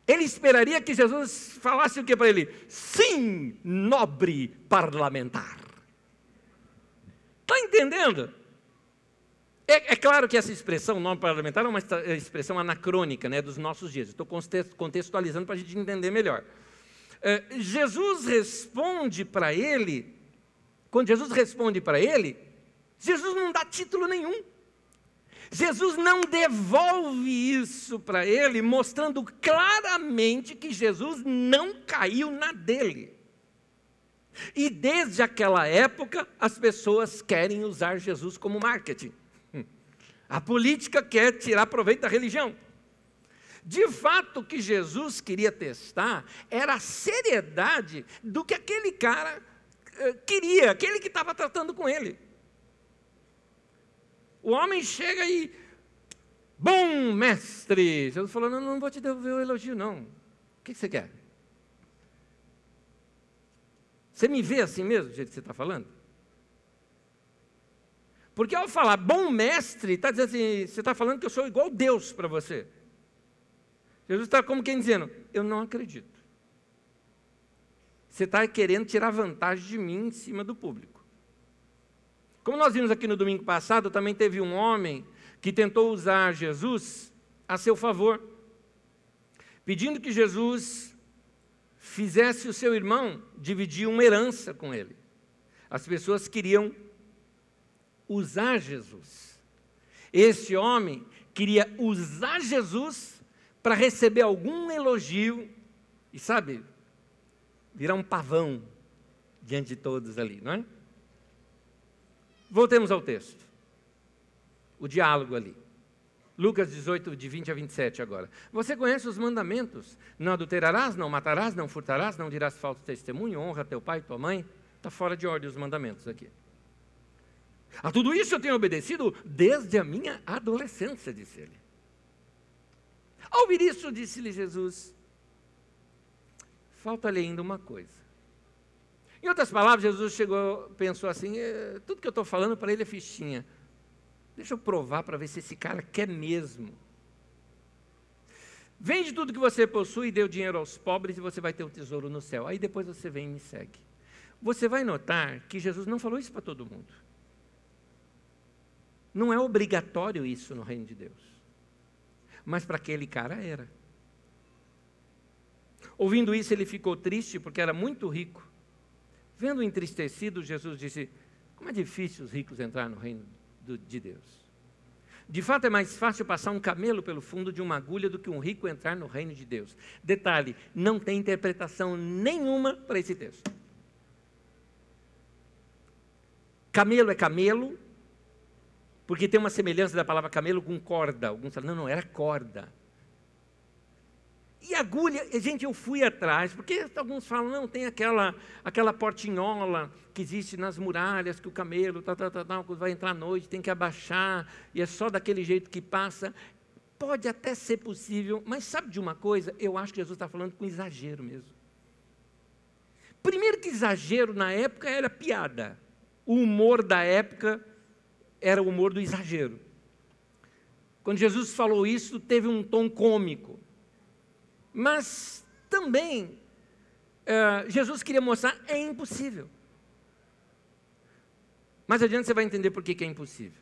ele esperaria que Jesus falasse o que para ele? Sim, nobre parlamentar. Está entendendo? É claro que essa expressão, nobre parlamentar, é uma expressão anacrônica, né, dos nossos dias. Estou contextualizando para a gente entender melhor. Jesus responde para ele, quando Jesus responde para ele, Jesus não dá título nenhum. Jesus não devolve isso para ele, mostrando claramente que Jesus não caiu na dele. E desde aquela época, as pessoas querem usar Jesus como marketing. A política quer tirar proveito da religião. De fato, o que Jesus queria testar era a seriedade do que aquele cara queria, aquele que estava tratando com ele. O homem chega e, bom mestre, Jesus falou, não vou te devolver o elogio não, o que você quer? Você me vê assim mesmo, do jeito que você está falando? Porque ao falar bom mestre, está dizendo assim, você está falando que eu sou igual Deus para você. Jesus está como quem dizendo, eu não acredito. Você está querendo tirar vantagem de mim em cima do público. Como nós vimos aqui no domingo passado, também teve um homem que tentou usar Jesus a seu favor, pedindo que Jesus fizesse o seu irmão dividir uma herança com ele. As pessoas queriam usar Jesus. Esse homem queria usar Jesus para receber algum elogio e, sabe, virar um pavão diante de todos ali, não é? Voltemos ao texto. O diálogo ali. Lucas 18, de 20 a 27 agora. Você conhece os mandamentos? Não adulterarás, não matarás, não furtarás, não dirás falso testemunho, honra teu pai e tua mãe. Está fora de ordem os mandamentos aqui. A tudo isso eu tenho obedecido desde a minha adolescência, disse ele. Ao ouvir isso, disse-lhe Jesus, falta-lhe ainda uma coisa. Em outras palavras, Jesus pensou assim, tudo que eu estou falando para ele é fichinha. Deixa eu provar para ver se esse cara quer mesmo. Vende tudo que você possui e dê o dinheiro aos pobres e você vai ter um tesouro no céu. Aí depois você vem e me segue. Você vai notar que Jesus não falou isso para todo mundo. Não é obrigatório isso no reino de Deus. Mas para aquele cara era. Ouvindo isso, ele ficou triste porque era muito rico. Vendo entristecido, Jesus disse: como é difícil os ricos entrar no reino de Deus. De fato, é mais fácil passar um camelo pelo fundo de uma agulha do que um rico entrar no reino de Deus. Detalhe, não tem interpretação nenhuma para esse texto. Camelo é camelo, porque tem uma semelhança da palavra camelo com corda. Alguns falam, não, era corda. E agulha, gente, eu fui atrás, porque alguns falam, não, tem aquela portinhola que existe nas muralhas, que o camelo, vai entrar à noite, tem que abaixar, e é só daquele jeito que passa. Pode até ser possível, mas sabe de uma coisa? Eu acho que Jesus está falando com exagero mesmo. Primeiro que exagero na época era piada. O humor da época era o humor do exagero. Quando Jesus falou isso, teve um tom cômico. Mas também, Jesus queria mostrar, é impossível. Mais adiante você vai entender por que é impossível.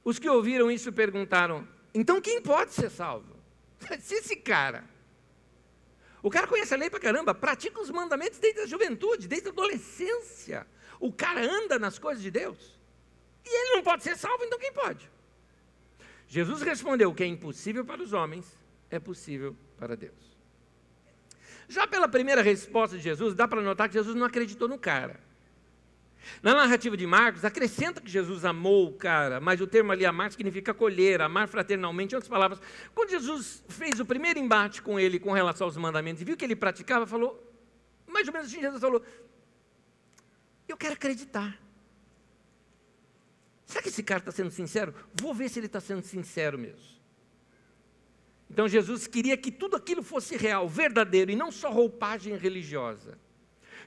Os que ouviram isso perguntaram, então quem pode ser salvo? Se esse cara, o cara conhece a lei pra caramba, pratica os mandamentos desde a juventude, desde a adolescência. O cara anda nas coisas de Deus. E ele não pode ser salvo, então quem pode? Jesus respondeu que é impossível para os homens, é possível para Deus. Já pela primeira resposta de Jesus, dá para notar que Jesus não acreditou no cara. Na narrativa de Marcos, acrescenta que Jesus amou o cara, mas o termo ali amar significa acolher, amar fraternalmente. Em outras palavras, quando Jesus fez o primeiro embate com ele com relação aos mandamentos e viu que ele praticava, falou, mais ou menos assim, Jesus falou, eu quero acreditar. Será que esse cara está sendo sincero? Vou ver se ele está sendo sincero mesmo. Então Jesus queria que tudo aquilo fosse real, verdadeiro, e não só roupagem religiosa.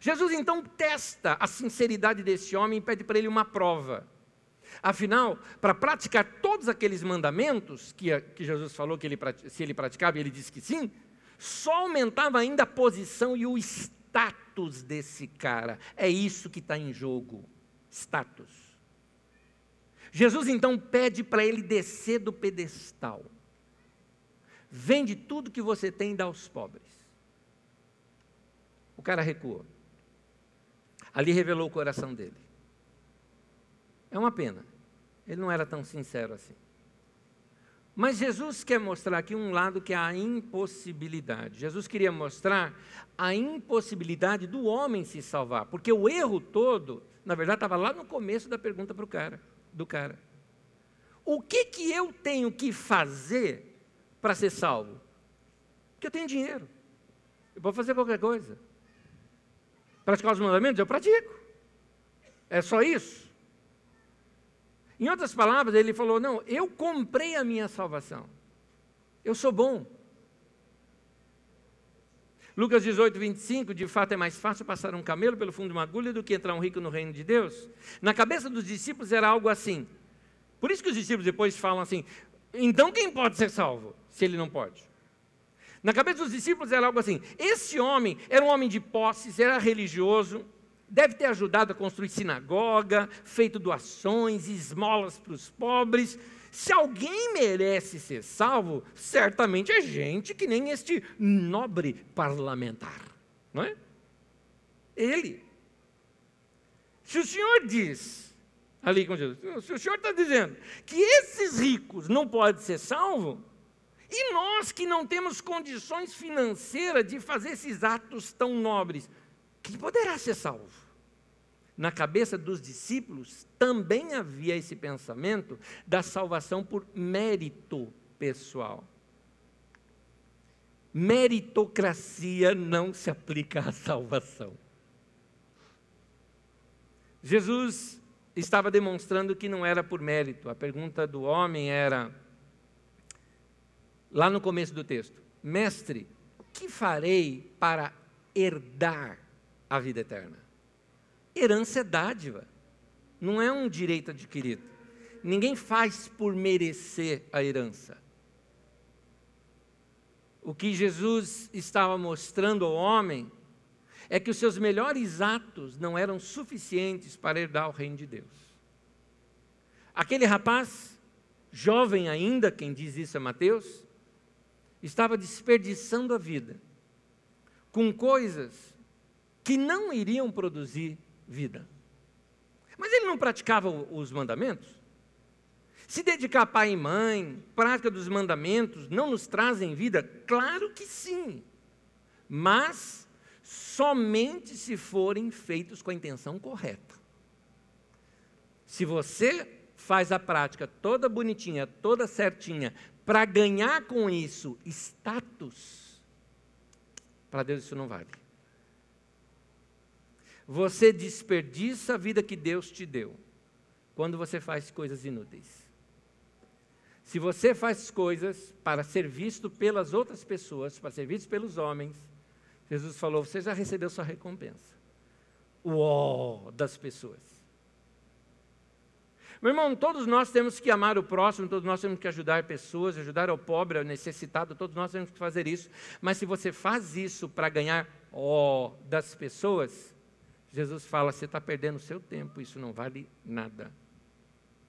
Jesus então testa a sinceridade desse homem e pede para ele uma prova. Afinal, para praticar todos aqueles mandamentos que Jesus falou que se ele praticava, e ele disse que sim, só aumentava ainda a posição e o status desse cara. É isso que está em jogo, status. Jesus então pede para ele descer do pedestal. Vende tudo que você tem e dá aos pobres. O cara recuou. Ali revelou o coração dele. É uma pena. Ele não era tão sincero assim. Mas Jesus quer mostrar aqui um lado que é a impossibilidade. Jesus queria mostrar a impossibilidade do homem se salvar. Porque o erro todo, na verdade, estava lá no começo da pergunta do cara. O que eu tenho que fazer para ser salvo? Porque eu tenho dinheiro. Eu posso fazer qualquer coisa. Praticar os mandamentos, eu pratico. É só isso. Em outras palavras, ele falou, não, eu comprei a minha salvação. Eu sou bom. Lucas 18, 25, de fato é mais fácil passar um camelo pelo fundo de uma agulha do que entrar um rico no reino de Deus. Na cabeça dos discípulos era algo assim. Por isso que os discípulos depois falam assim, então quem pode ser salvo, se ele não pode? Na cabeça dos discípulos era algo assim, esse homem era um homem de posses, era religioso, deve ter ajudado a construir sinagoga, feito doações, esmolas para os pobres. Se alguém merece ser salvo, certamente é gente que nem este nobre parlamentar, não é? Ele. Se o Senhor diz, ali com Jesus, se o Senhor está dizendo que esses ricos não podem ser salvos, e nós que não temos condições financeiras de fazer esses atos tão nobres, quem poderá ser salvo? Na cabeça dos discípulos também havia esse pensamento da salvação por mérito pessoal. Meritocracia não se aplica à salvação. Jesus estava demonstrando que não era por mérito. A pergunta do homem era, lá no começo do texto, mestre, o que farei para herdar a vida eterna? Herança é dádiva, não é um direito adquirido. Ninguém faz por merecer a herança. O que Jesus estava mostrando ao homem é que os seus melhores atos não eram suficientes para herdar o reino de Deus. Aquele rapaz, jovem ainda, quem diz isso é Mateus, estava desperdiçando a vida com coisas que não iriam produzir vida. Mas ele não praticava os mandamentos? Se dedicar a pai e mãe, prática dos mandamentos, não nos trazem vida? Claro que sim, mas somente se forem feitos com a intenção correta. Se você faz a prática toda bonitinha, toda certinha, para ganhar com isso status, para Deus isso não vale. Você desperdiça a vida que Deus te deu quando você faz coisas inúteis. Se você faz coisas para ser visto pelas outras pessoas, para ser visto pelos homens, Jesus falou, você já recebeu sua recompensa. Uó, das pessoas. Meu irmão, todos nós temos que amar o próximo, todos nós temos que ajudar pessoas, ajudar ao pobre, ao necessitado, todos nós temos que fazer isso. Mas se você faz isso para ganhar das pessoas, Jesus fala, você está perdendo o seu tempo, isso não vale nada.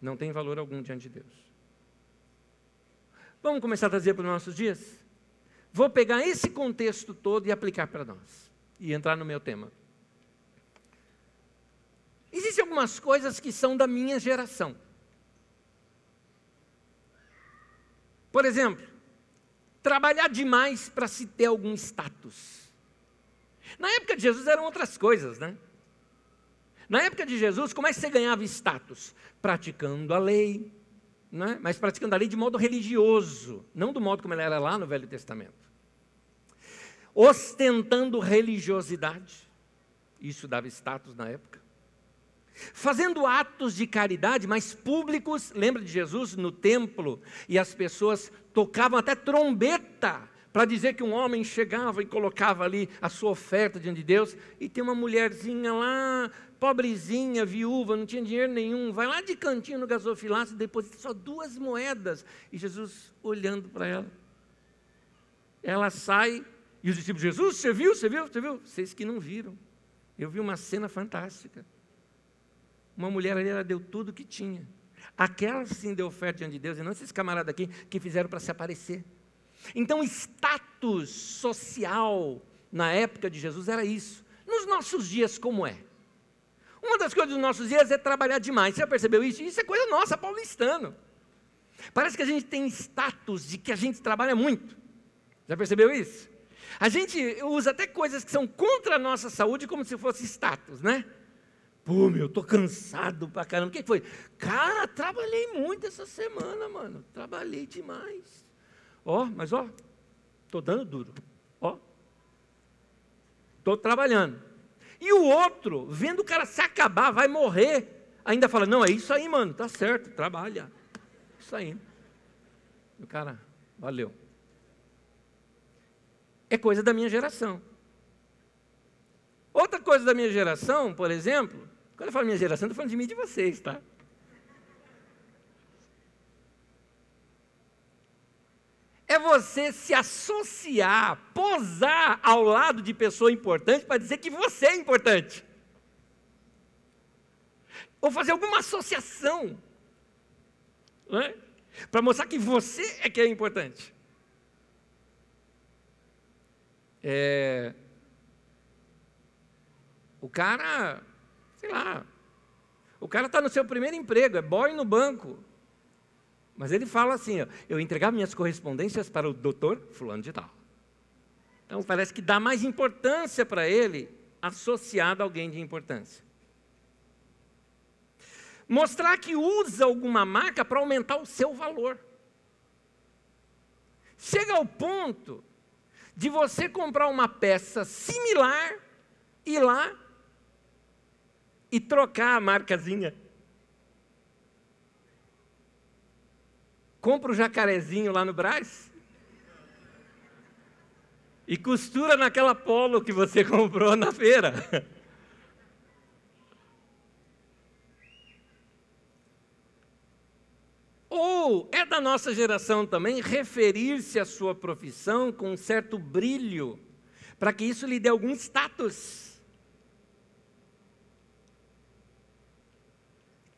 Não tem valor algum diante de Deus. Vamos começar a trazer para os nossos dias? Vou pegar esse contexto todo e aplicar para nós. E entrar no meu tema. Existem algumas coisas que são da minha geração. Por exemplo, trabalhar demais para se ter algum status. Na época de Jesus eram outras coisas, né? Na época de Jesus, como é que você ganhava status? Praticando a lei, né? Mas praticando a lei de modo religioso, não do modo como ela era lá no Velho Testamento. Ostentando religiosidade, isso dava status na época. Fazendo atos de caridade, mas públicos, lembra de Jesus no templo, e as pessoas tocavam até trombeta, para dizer que um homem chegava e colocava ali a sua oferta diante de Deus, e tem uma mulherzinha lá, pobrezinha, viúva, não tinha dinheiro nenhum, vai lá de cantinho no gasofilácio e deposita só 2 moedas, e Jesus olhando para ela. Ela sai, e os discípulos, Jesus, você viu? Vocês que não viram, eu vi uma cena fantástica. Uma mulher ali, ela deu tudo que tinha. Aquela sim deu oferta diante de Deus, e não esses camaradas aqui que fizeram para se aparecer. Então, status social na época de Jesus era isso. Nos nossos dias, como é? Uma das coisas dos nossos dias é trabalhar demais. Você já percebeu isso? Isso é coisa nossa, paulistano. Parece que a gente tem status de que a gente trabalha muito. Já percebeu isso? A gente usa até coisas que são contra a nossa saúde como se fosse status, né? Pô, meu, tô cansado pra caramba. O que foi? Cara, trabalhei muito essa semana, mano. Trabalhei demais. Mas tô dando duro. Tô trabalhando. E o outro, vendo o cara se acabar, vai morrer, ainda fala, não, é isso aí, mano, tá certo, trabalha. Isso aí. E o cara, valeu. É coisa da minha geração. Outra coisa da minha geração, por exemplo, quando eu falo minha geração, estou falando de mim e de vocês, tá? É você se associar, posar ao lado de pessoa importante para dizer que você é importante. Ou fazer alguma associação, né? Para mostrar que você é que é importante. O cara, sei lá, o cara está no seu primeiro emprego, é boy no banco. Mas ele fala assim, eu entregava minhas correspondências para o doutor fulano de tal. Então parece que dá mais importância para ele, associado a alguém de importância. Mostrar que usa alguma marca para aumentar o seu valor. Chega ao ponto de você comprar uma peça similar, ir lá e trocar a marcazinha. Compra o jacarezinho lá no Brás e costura naquela polo que você comprou na feira. Ou é da nossa geração também referir-se à sua profissão com um certo brilho, para que isso lhe dê algum status.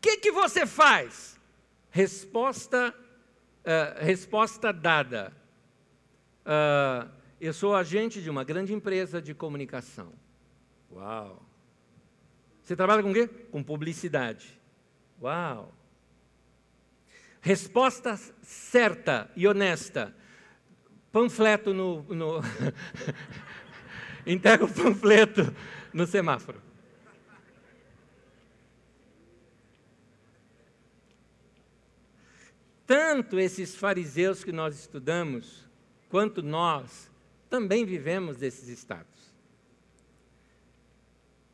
que você faz? Resposta dada. Eu sou agente de uma grande empresa de comunicação. Uau! Você trabalha com o quê? Com publicidade. Uau! Resposta certa e honesta. Panfleto no entrega o panfleto no semáforo. Tanto esses fariseus que nós estudamos, quanto nós, também vivemos desses status.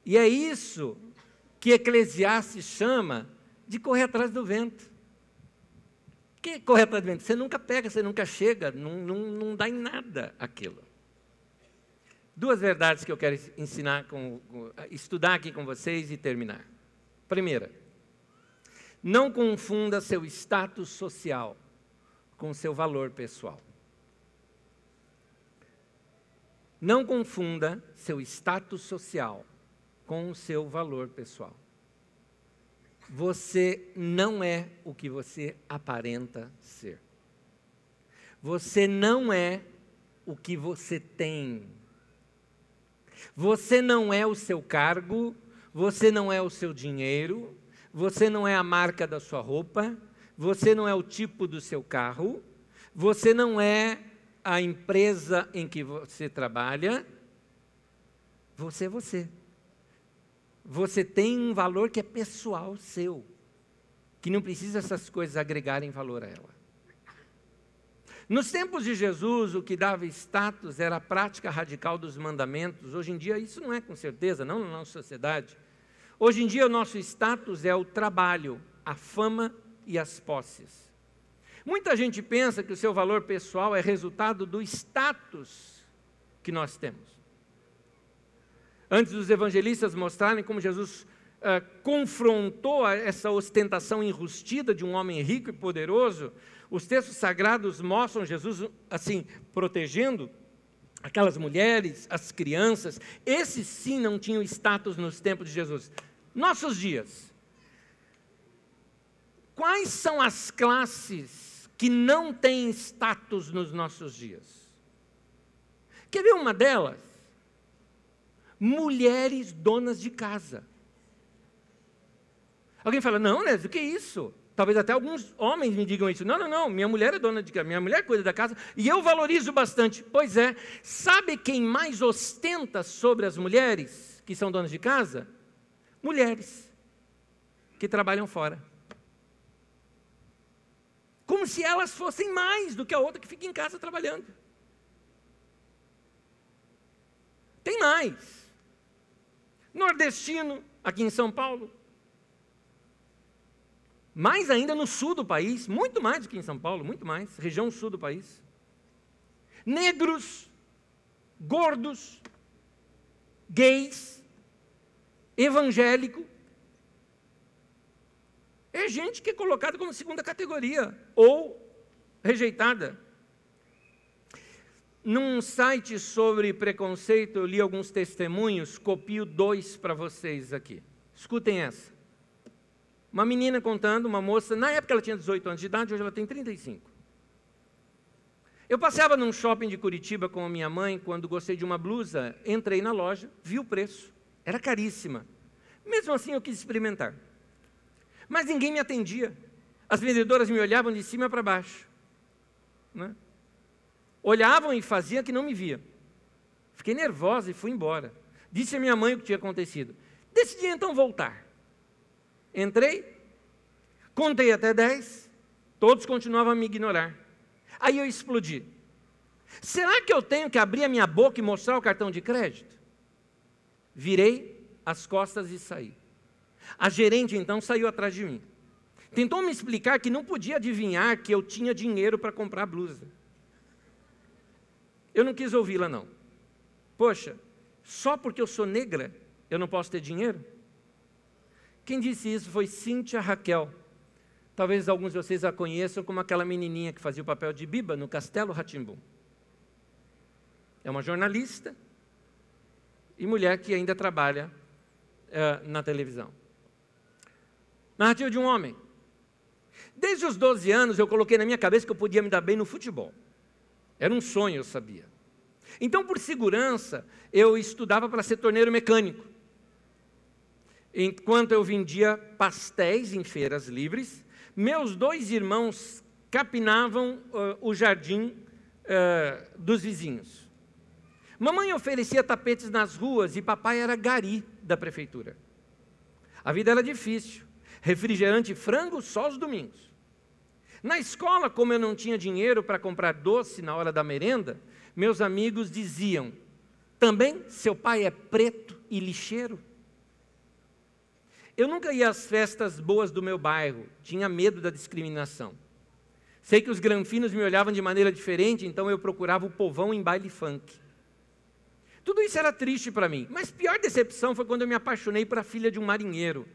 E é isso que Eclesiastes chama de correr atrás do vento. O que é correr atrás do vento? Você nunca pega, você nunca chega, não dá em nada aquilo. Duas verdades que eu quero estudar aqui com vocês e terminar. Primeira, não confunda seu status social com seu valor pessoal. Não confunda seu status social com o seu valor pessoal. Você não é o que você aparenta ser. Você não é o que você tem. Você não é o seu cargo, você não é o seu dinheiro, você não é a marca da sua roupa, você não é o tipo do seu carro, você não é a empresa em que você trabalha, você é você. Você tem um valor que é pessoal seu, que não precisa essas coisas agregarem valor a ela. Nos tempos de Jesus, o que dava status era a prática radical dos mandamentos. Hoje em dia, isso não é com certeza, não na nossa sociedade. Hoje em dia, o nosso status é o trabalho, a fama e as posses. Muita gente pensa que o seu valor pessoal é resultado do status que nós temos. Antes dos evangelistas mostrarem como Jesus confrontou essa ostentação enrustida de um homem rico e poderoso, os textos sagrados mostram Jesus assim, protegendo aquelas mulheres, as crianças. Esses sim não tinham status nos tempos de Jesus. Nossos dias. Quais são as classes que não têm status nos nossos dias? Quer ver uma delas? Mulheres donas de casa. Alguém fala, não, Nésio, o que é isso? Talvez até alguns homens me digam isso. Não, minha mulher é dona de casa, minha mulher cuida da casa e eu valorizo bastante. Pois é, sabe quem mais ostenta sobre as mulheres que são donas de casa? Mulheres que trabalham fora. Como se elas fossem mais do que a outra que fica em casa trabalhando. Tem mais. Nordestino, aqui em São Paulo. Mais ainda no sul do país, muito mais do que em São Paulo, muito mais, região sul do país. Negros, gordos, gays, evangélico. É gente que é colocada como segunda categoria, ou rejeitada. Num site sobre preconceito, eu li alguns testemunhos, copio 2 para vocês aqui. Escutem essa. Uma menina contando, uma moça, na época ela tinha 18 anos de idade, hoje ela tem 35. Eu passeava num shopping de Curitiba com a minha mãe, quando gostei de uma blusa, entrei na loja, vi o preço, era caríssima. Mesmo assim eu quis experimentar. Mas ninguém me atendia. As vendedoras me olhavam de cima para baixo. Né? Olhavam e faziam que não me via. Fiquei nervosa e fui embora. Disse a minha mãe o que tinha acontecido. Decidi então voltar. Entrei, contei até 10, todos continuavam a me ignorar. Aí eu explodi. Será que eu tenho que abrir a minha boca e mostrar o cartão de crédito? Virei as costas e saí. A gerente então saiu atrás de mim. Tentou me explicar que não podia adivinhar que eu tinha dinheiro para comprar a blusa. Eu não quis ouvi-la não. Poxa, só porque eu sou negra, eu não posso ter dinheiro? Quem disse isso foi Cíntia Raquel. Talvez alguns de vocês a conheçam como aquela menininha que fazia o papel de Biba no Castelo Rá-Tim-Bum. É uma jornalista e mulher que ainda trabalha na televisão. Narrativa de um homem. Desde os 12 anos eu coloquei na minha cabeça que eu podia me dar bem no futebol. Era um sonho, eu sabia. Então, por segurança, eu estudava para ser torneiro mecânico. Enquanto eu vendia pastéis em feiras livres, meus 2 irmãos capinavam o jardim dos vizinhos. Mamãe oferecia tapetes nas ruas e papai era gari da prefeitura. A vida era difícil. Refrigerante e frango só os domingos. Na escola, como eu não tinha dinheiro para comprar doce na hora da merenda, meus amigos diziam, também seu pai é preto e lixeiro? Eu nunca ia às festas boas do meu bairro, tinha medo da discriminação. Sei que os granfinos me olhavam de maneira diferente, então eu procurava o povão em baile funk. Tudo isso era triste para mim, mas pior decepção foi quando eu me apaixonei por a filha de um marinheiro.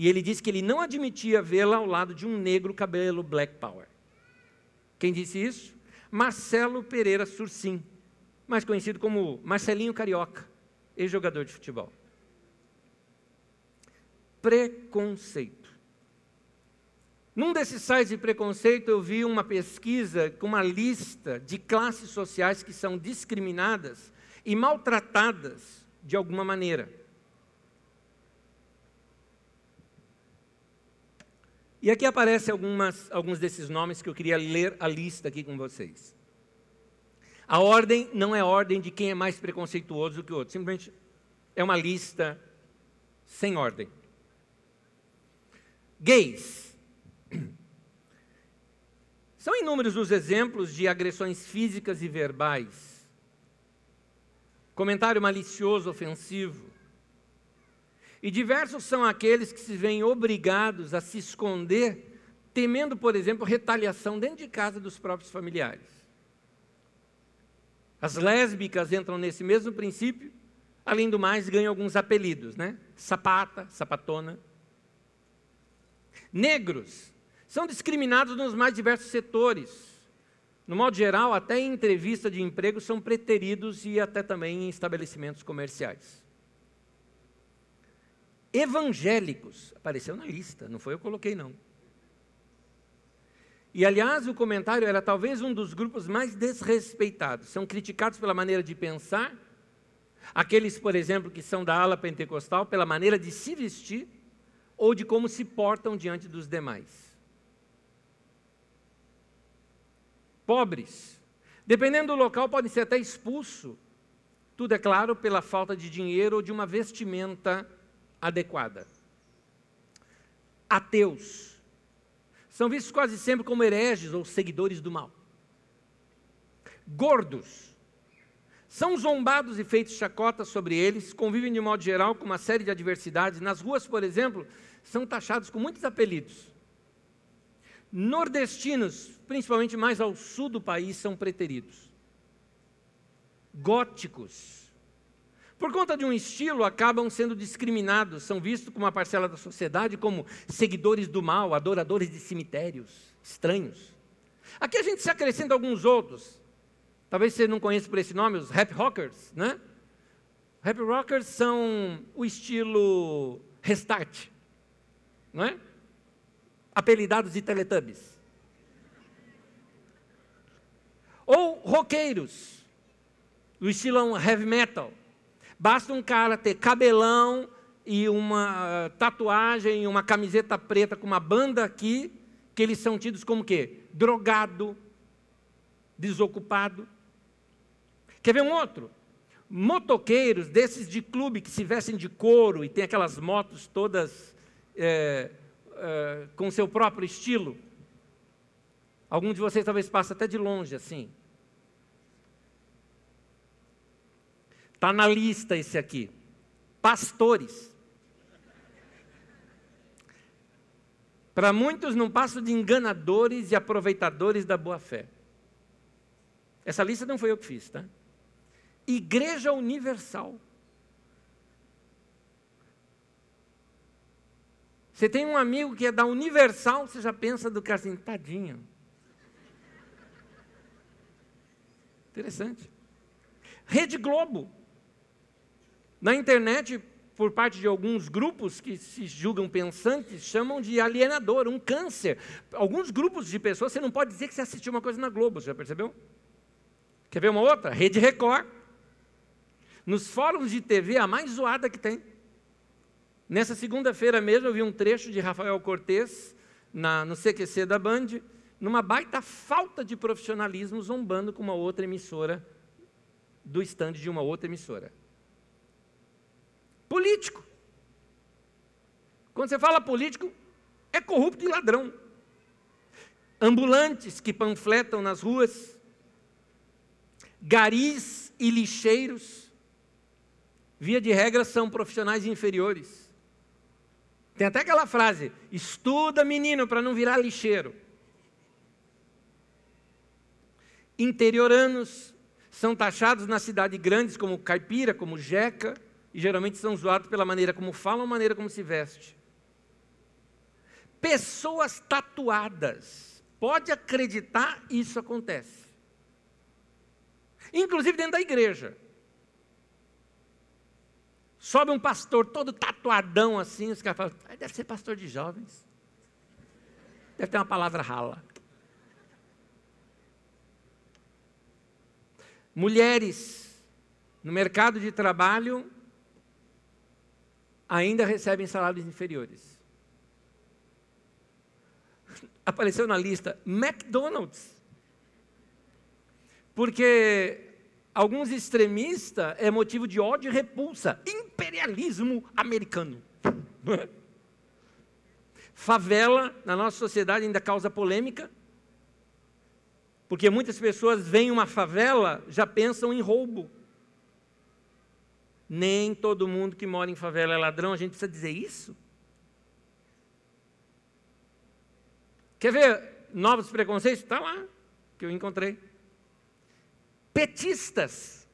E ele disse que ele não admitia vê-la ao lado de um negro cabelo Black Power. Quem disse isso? Marcelo Pereira Sursim, mais conhecido como Marcelinho Carioca, ex-jogador de futebol. Preconceito. Num desses sites de preconceito, eu vi uma pesquisa com uma lista de classes sociais que são discriminadas e maltratadas de alguma maneira. E aqui aparecem alguns desses nomes que eu queria ler a lista aqui com vocês. A ordem não é ordem de quem é mais preconceituoso do que o outro, simplesmente é uma lista sem ordem. Gays. São inúmeros os exemplos de agressões físicas e verbais. Comentário malicioso, ofensivo. E diversos são aqueles que se veem obrigados a se esconder, temendo, por exemplo, retaliação dentro de casa dos próprios familiares. As lésbicas entram nesse mesmo princípio, além do mais, ganham alguns apelidos, né? Sapata, sapatona. Negros são discriminados nos mais diversos setores. No modo geral, até em entrevista de emprego, são preteridos e até também em estabelecimentos comerciais. Evangélicos, apareceu na lista, não foi eu que coloquei não. E aliás, o comentário era talvez um dos grupos mais desrespeitados, são criticados pela maneira de pensar, aqueles, por exemplo, que são da ala pentecostal, pela maneira de se vestir, ou de como se portam diante dos demais. Pobres, dependendo do local, podem ser até expulsos, tudo é claro, pela falta de dinheiro ou de uma vestimenta adequada. Ateus são vistos quase sempre como hereges ou seguidores do mal. Gordos são zombados e feitos chacota sobre eles, convivem de modo geral com uma série de adversidades. Nas ruas, por exemplo, são taxados com muitos apelidos. Nordestinos, principalmente mais ao sul do país, são preteridos. Góticos, por conta de um estilo, acabam sendo discriminados, são vistos como uma parcela da sociedade como seguidores do mal, adoradores de cemitérios, estranhos. Aqui a gente se acrescenta alguns outros, talvez você não conheça por esse nome, os rap rockers, né? Rap rockers são o estilo Restart, não é? Apelidados de Teletubbies. Ou roqueiros, o estilo heavy metal. Basta um cara ter cabelão e uma tatuagem e uma camiseta preta com uma banda aqui, que eles são tidos como o quê? Drogado, desocupado. Quer ver um outro? Motoqueiros, desses de clube que se vestem de couro e tem aquelas motos todas com seu próprio estilo. Alguns de vocês talvez passem até de longe assim. Está na lista esse aqui. Pastores. Para muitos não passam de enganadores e aproveitadores da boa-fé. Essa lista não foi eu que fiz, tá? Igreja Universal. Você tem um amigo que é da Universal, você já pensa do cara assim, tadinho. Interessante. Rede Globo. Na internet, por parte de alguns grupos que se julgam pensantes, chamam de alienador, um câncer. Alguns grupos de pessoas, você não pode dizer que você assistiu uma coisa na Globo, você já percebeu? Quer ver uma outra? Rede Record. Nos fóruns de TV, a mais zoada que tem. Nessa segunda-feira mesmo, eu vi um trecho de Rafael Cortez, no CQC da Band, numa baita falta de profissionalismo, zombando com uma outra emissora, do estande de uma outra emissora. Político. Quando você fala político, é corrupto e ladrão. Ambulantes que panfletam nas ruas, garis e lixeiros, via de regra, são profissionais inferiores. Tem até aquela frase, estuda menino para não virar lixeiro. Interioranos são taxados nas cidades grandes como caipira, como jeca, e geralmente são zoados pela maneira como falam, maneira como se veste. Pessoas tatuadas, pode acreditar, isso acontece. Inclusive dentro da igreja. Sobe um pastor todo tatuadão assim, os caras falam, deve ser pastor de jovens. Deve ter uma palavra rala. Mulheres no mercado de trabalho ainda recebem salários inferiores. Apareceu na lista McDonald's. Porque alguns extremistas é motivo de ódio e repulsa. Imperialismo americano. Favela, na nossa sociedade, ainda causa polêmica. Porque muitas pessoas veem uma favela, já pensam em roubo. Nem todo mundo que mora em favela é ladrão, a gente precisa dizer isso? Quer ver novos preconceitos? Está lá, que eu encontrei. Petistas.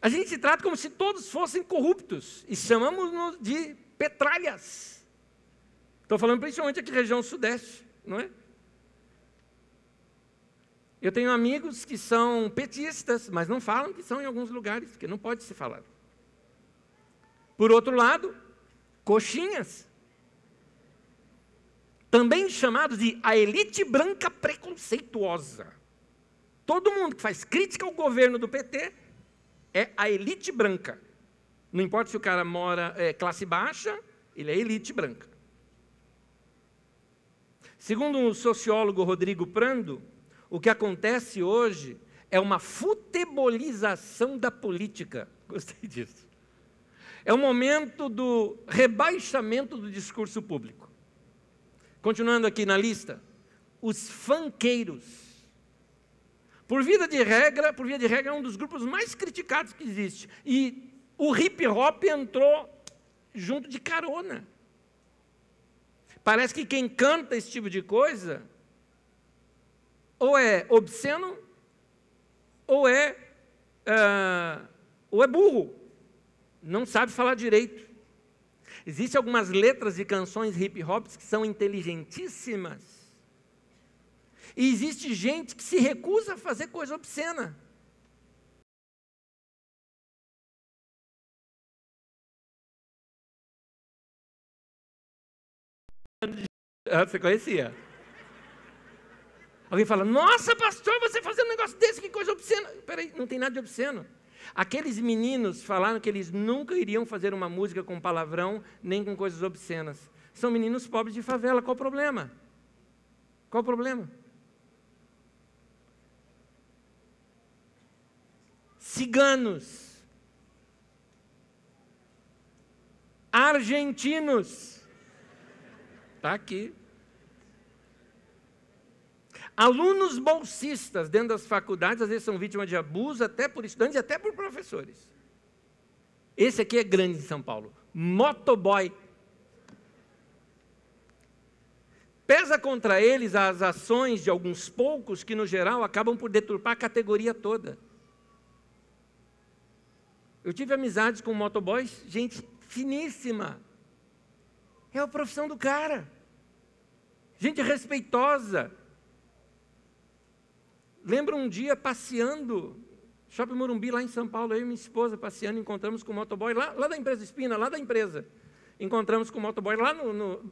A gente se trata como se todos fossem corruptos, e chamamos-nos de petralhas. Estou falando principalmente aqui na região sudeste, não é? Eu tenho amigos que são petistas, mas não falam que são em alguns lugares, porque não pode se falar. Por outro lado, coxinhas. Também chamados de a elite branca preconceituosa. Todo mundo que faz crítica ao governo do PT é a elite branca. Não importa se o cara mora classe baixa, ele é elite branca. Segundo o sociólogo Rodrigo Prando, o que acontece hoje é uma futebolização da política. Gostei disso. É um momento do rebaixamento do discurso público. Continuando aqui na lista, os funkeiros. Por via de regra, é um dos grupos mais criticados que existe. E o hip hop entrou junto de carona. Parece que quem canta esse tipo de coisa ou é obsceno, ou é burro, não sabe falar direito. Existem algumas letras de canções hip-hops que são inteligentíssimas. E existe gente que se recusa a fazer coisa obscena. Você conhecia? Alguém fala, nossa, pastor, você fazendo um negócio desse, que coisa obscena. Peraí, não tem nada de obsceno. Aqueles meninos falaram que eles nunca iriam fazer uma música com palavrão, nem com coisas obscenas. São meninos pobres de favela, qual o problema? Qual o problema? Ciganos. Argentinos. Está aqui. Alunos bolsistas dentro das faculdades, às vezes são vítimas de abuso, até por estudantes e até por professores. Esse aqui é grande em São Paulo. Motoboy. Pesa contra eles as ações de alguns poucos que, no geral, acabam por deturpar a categoria toda. Eu tive amizades com motoboys, gente finíssima. É a profissão do cara. Gente respeitosa. Lembro um dia passeando, Shopping Morumbi, lá em São Paulo, eu e minha esposa passeando, encontramos com o motoboy lá da empresa Espina, lá da empresa. Encontramos com o motoboy lá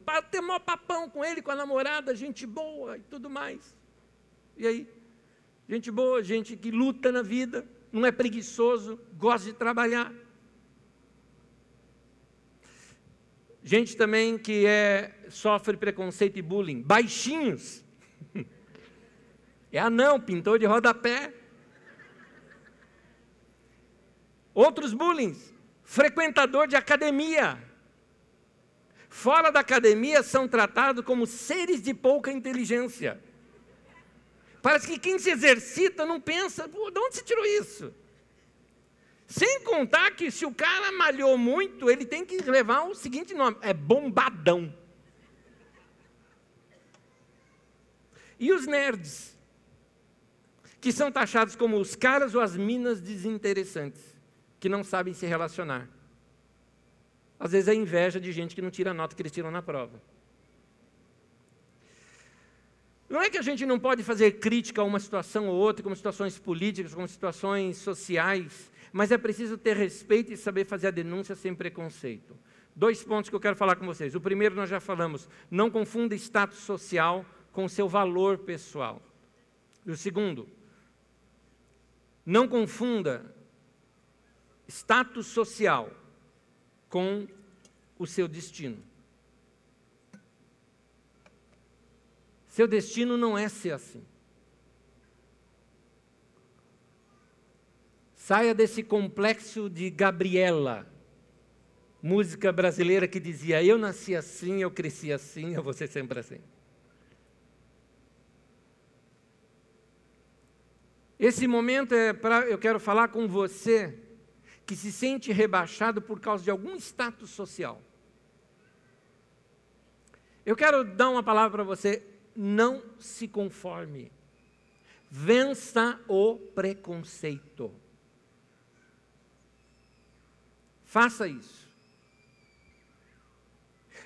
para ter maior papão com ele, com a namorada, gente boa e tudo mais. E aí? Gente boa, gente que luta na vida, não é preguiçoso, gosta de trabalhar. Gente também que sofre preconceito e bullying, baixinhos. É anão, pintor de rodapé. Outros bullying, frequentador de academia. Fora da academia são tratados como seres de pouca inteligência. Parece que quem se exercita não pensa, de onde você tirou isso? Sem contar que se o cara malhou muito, ele tem que levar o seguinte nome, é bombadão. E os nerds, que são taxados como os caras ou as minas desinteressantes, que não sabem se relacionar. Às vezes é inveja de gente que não tira a nota que eles tiram na prova. Não é que a gente não pode fazer crítica a uma situação ou outra, como situações políticas, como situações sociais, mas é preciso ter respeito e saber fazer a denúncia sem preconceito. 2 pontos que eu quero falar com vocês. O primeiro nós já falamos, não confunda status social com seu valor pessoal. E o segundo, não confunda status social com o seu destino. Seu destino não é ser assim. Saia desse complexo de Gabriela, música brasileira que dizia, eu nasci assim, eu cresci assim, eu vou ser sempre assim. Esse momento eu quero falar com você que se sente rebaixado por causa de algum status social. Eu quero dar uma palavra para você, não se conforme. Vença o preconceito. Faça isso.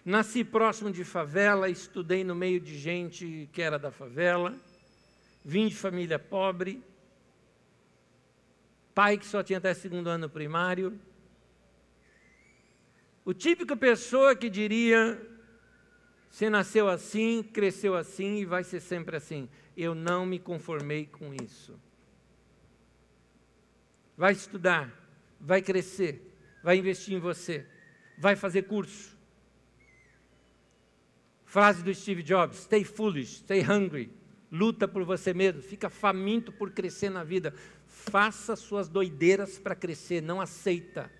Nasci próximo de favela, estudei no meio de gente que era da favela, vim de família pobre, pai que só tinha até 2º ano primário. O típico pessoa que diria, você nasceu assim, cresceu assim e vai ser sempre assim. Eu não me conformei com isso. Vai estudar, vai crescer, vai investir em você, vai fazer curso. Frase do Steve Jobs, stay foolish, stay hungry. Luta por você mesmo, fica faminto por crescer na vida. Faça suas doideiras para crescer, não aceita.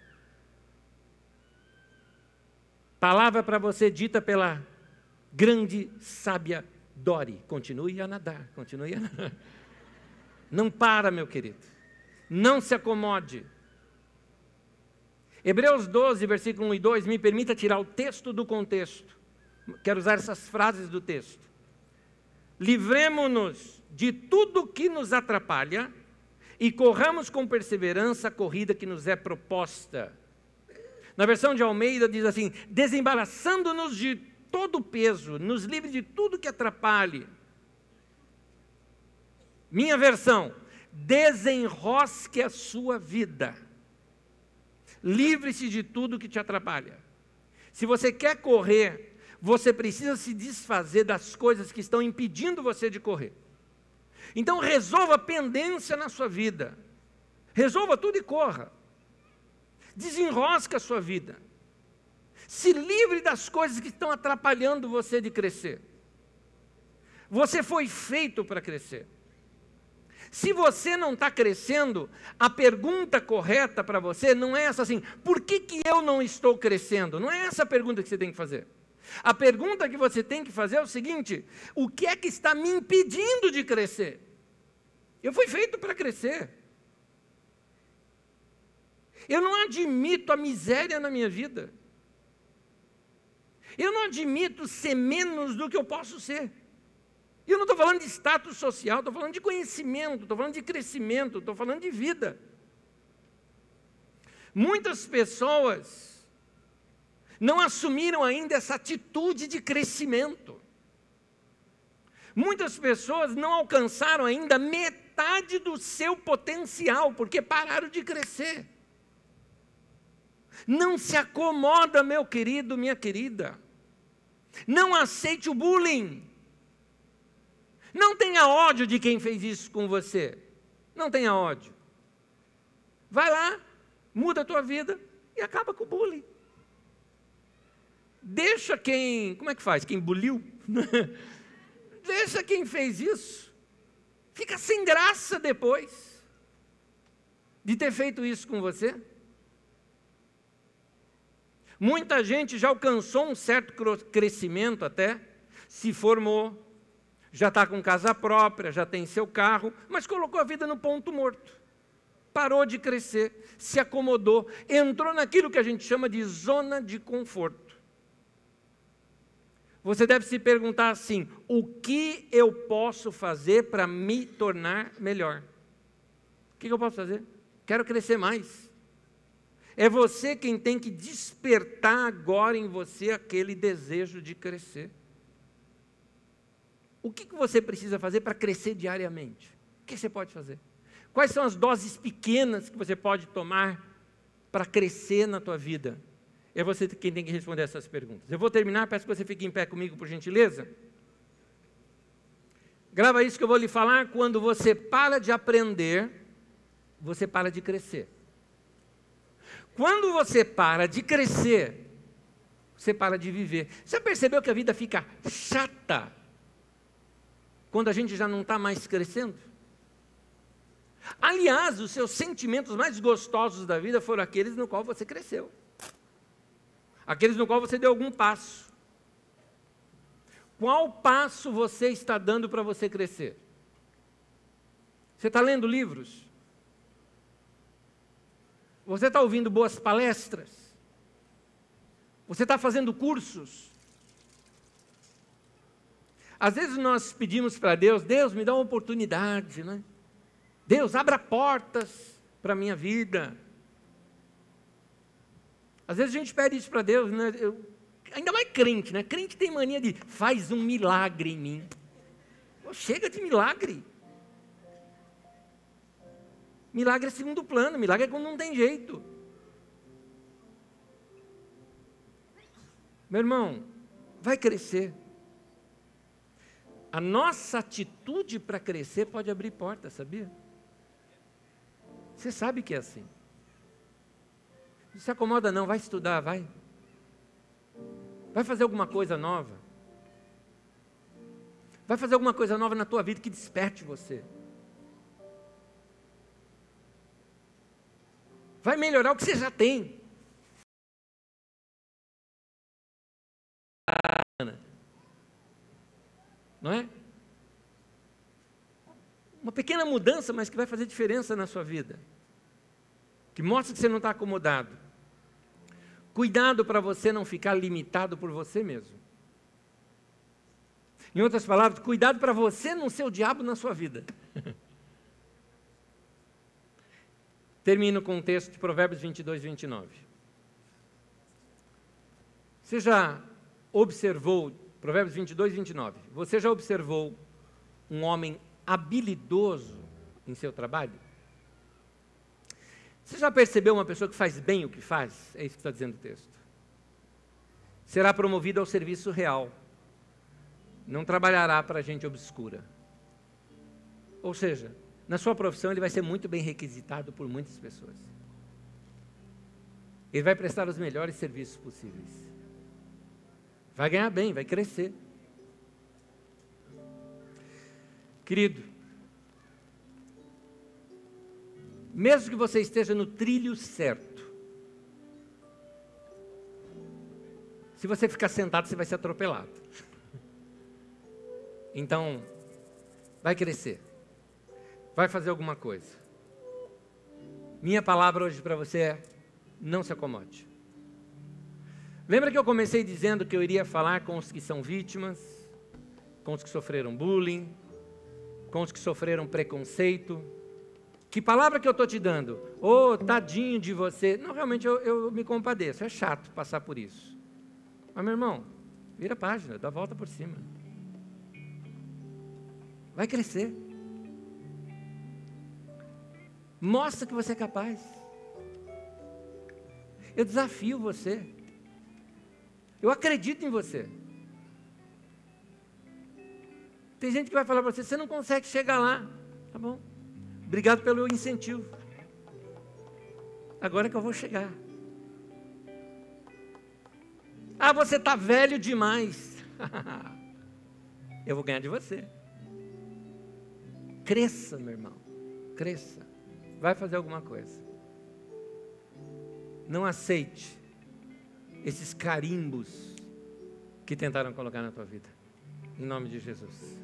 Palavra para você dita pela grande sábia Dory. Continue a nadar, continue a nadar. Não para, meu querido. Não se acomode. Hebreus 12, versículo 1 e 2, me permita tirar o texto do contexto. Quero usar essas frases do texto. Livremo-nos de tudo que nos atrapalha e corramos com perseverança a corrida que nos é proposta. Na versão de Almeida diz assim, desembaraçando-nos de todo o peso, nos livre de tudo que atrapalhe. Minha versão, desenrosque a sua vida. Livre-se de tudo que te atrapalha. Se você quer correr, você precisa se desfazer das coisas que estão impedindo você de correr. Então resolva a pendência na sua vida. Resolva tudo e corra. Desenrosque a sua vida. Se livre das coisas que estão atrapalhando você de crescer. Você foi feito para crescer. Se você não está crescendo, a pergunta correta para você não é essa assim, por que eu não estou crescendo? Não é essa a pergunta que você tem que fazer. A pergunta que você tem que fazer é o seguinte, o que é que está me impedindo de crescer? Eu fui feito para crescer. Eu não admito a miséria na minha vida. Eu não admito ser menos do que eu posso ser. E eu não estou falando de status social, estou falando de conhecimento, estou falando de crescimento, estou falando de vida. Muitas pessoas não assumiram ainda essa atitude de crescimento. Muitas pessoas não alcançaram ainda metade metade do seu potencial, porque pararam de crescer. Não se acomoda, meu querido, minha querida. Não aceite o bullying. Não tenha ódio de quem fez isso com você. Não tenha ódio. Vai lá, muda a tua vida e acaba com o bullying. Deixa quem... Como é que faz? Quem buliu? Deixa quem fez isso. Fica sem graça depois de ter feito isso com você. Muita gente já alcançou um certo crescimento até, se formou, já está com casa própria, já tem seu carro, mas colocou a vida no ponto morto. Parou de crescer, se acomodou, entrou naquilo que a gente chama de zona de conforto. Você deve se perguntar assim: o que eu posso fazer para me tornar melhor? O que eu posso fazer? Quero crescer mais. É você quem tem que despertar agora em você aquele desejo de crescer. O que você precisa fazer para crescer diariamente? O que você pode fazer? Quais são as doses pequenas que você pode tomar para crescer na tua vida? É você quem tem que responder essas perguntas. Eu vou terminar, peço que você fique em pé comigo, por gentileza. Grava isso que eu vou lhe falar. Quando você para de aprender, você para de crescer. Quando você para de crescer, você para de viver. Você percebeu que a vida fica chata quando a gente já não está mais crescendo? Aliás, os seus sentimentos mais gostosos da vida foram aqueles no qual você cresceu. Aqueles no qual você deu algum passo. Qual passo você está dando para você crescer? Você está lendo livros? Você está ouvindo boas palestras? Você está fazendo cursos? Às vezes nós pedimos para Deus: Deus, me dá uma oportunidade, né? Deus, abra portas para a minha vida. Às vezes a gente pede isso para Deus, né? Ainda mais crente, né? Crente tem mania de: faz um milagre em mim. Pô, chega de milagre. Milagre é segundo plano, milagre é quando não tem jeito. Meu irmão, vai crescer. A nossa atitude para crescer pode abrir portas, sabia? Você sabe que é assim. Não se acomoda não, vai estudar, vai. Vai fazer alguma coisa nova. Vai fazer alguma coisa nova na tua vida que desperte você. Vai melhorar o que você já tem. Não é? Uma pequena mudança, mas que vai fazer diferença na sua vida. Que mostra que você não está acomodado. Cuidado para você não ficar limitado por você mesmo. Em outras palavras, cuidado para você não ser o diabo na sua vida. Termino com um texto de Provérbios 22, 29. Você já observou, Provérbios 22, 29, você já observou um homem habilidoso em seu trabalho? Você já percebeu uma pessoa que faz bem o que faz? É isso que está dizendo o texto. Será promovido ao serviço real. Não trabalhará para gente obscura. Ou seja, na sua profissão ele vai ser muito bem requisitado por muitas pessoas. Ele vai prestar os melhores serviços possíveis. Vai ganhar bem, vai crescer. Querido, mesmo que você esteja no trilho certo, se você ficar sentado, você vai ser atropelado. Então, vai crescer. Vai fazer alguma coisa. Minha palavra hoje para você é: não se acomode. Lembra que eu comecei dizendo que eu iria falar com os que são vítimas, com os que sofreram bullying, com os que sofreram preconceito? Que palavra que eu estou te dando? Oh, tadinho de você. Não, realmente eu me compadeço. É chato passar por isso. Mas, meu irmão, vira a página, dá a volta por cima. Vai crescer. Mostra que você é capaz. Eu desafio você. Eu acredito em você. Tem gente que vai falar para você, você não consegue chegar lá. Tá bom. Obrigado pelo incentivo. Agora é que eu vou chegar. Ah, você está velho demais. Eu vou ganhar de você. Cresça, meu irmão. Cresça. Vai fazer alguma coisa. Não aceite esses carimbos que tentaram colocar na tua vida. Em nome de Jesus.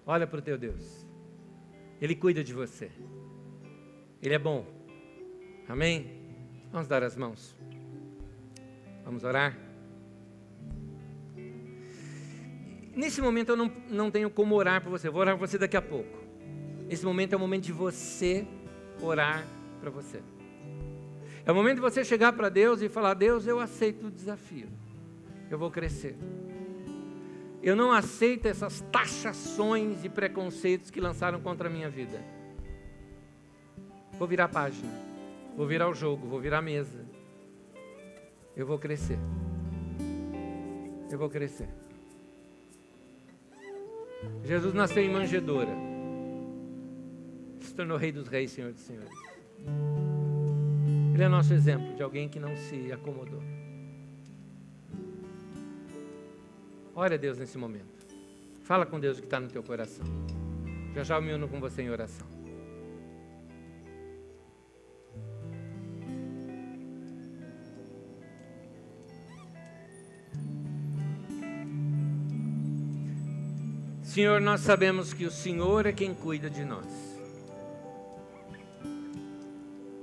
Olha para o teu Deus. Ele cuida de você. Ele é bom. Amém? Vamos dar as mãos. Vamos orar. Nesse momento eu não tenho como orar por você. Eu vou orar por você daqui a pouco. Esse momento é o momento de você orar para você. É o momento de você chegar para Deus e falar, Deus, eu aceito o desafio. Eu vou crescer. Eu não aceito essas taxações e preconceitos que lançaram contra a minha vida. Vou virar a página. Vou virar o jogo. Vou virar a mesa. Eu vou crescer. Eu vou crescer. Jesus nasceu em manjedoura. Se tornou Rei dos Reis, Senhor dos Senhores. Ele é nosso exemplo de alguém que não se acomodou. Ore a Deus nesse momento. Fala com Deus o que está no teu coração. Já já eu me uno com você em oração. Senhor, nós sabemos que o Senhor é quem cuida de nós.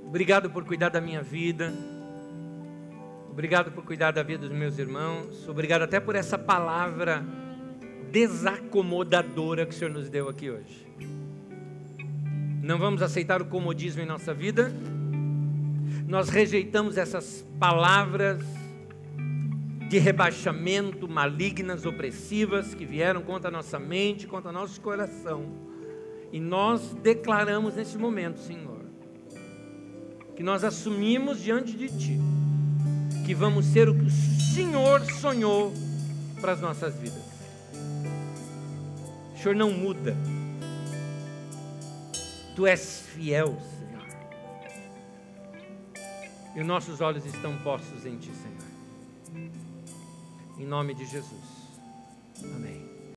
Obrigado por cuidar da minha vida. Obrigado por cuidar da vida dos meus irmãos. Obrigado até por essa palavra desacomodadora que o Senhor nos deu aqui hoje. Não vamos aceitar o comodismo em nossa vida. Nós rejeitamos essas palavras de rebaixamento, malignas, opressivas, que vieram contra a nossa mente, contra o nosso coração. E nós declaramos nesse momento, Senhor, que nós assumimos diante de Ti, que vamos ser o que o Senhor sonhou para as nossas vidas. O Senhor não muda. Tu és fiel, Senhor. E os nossos olhos estão postos em Ti, Senhor. Em nome de Jesus. Amém.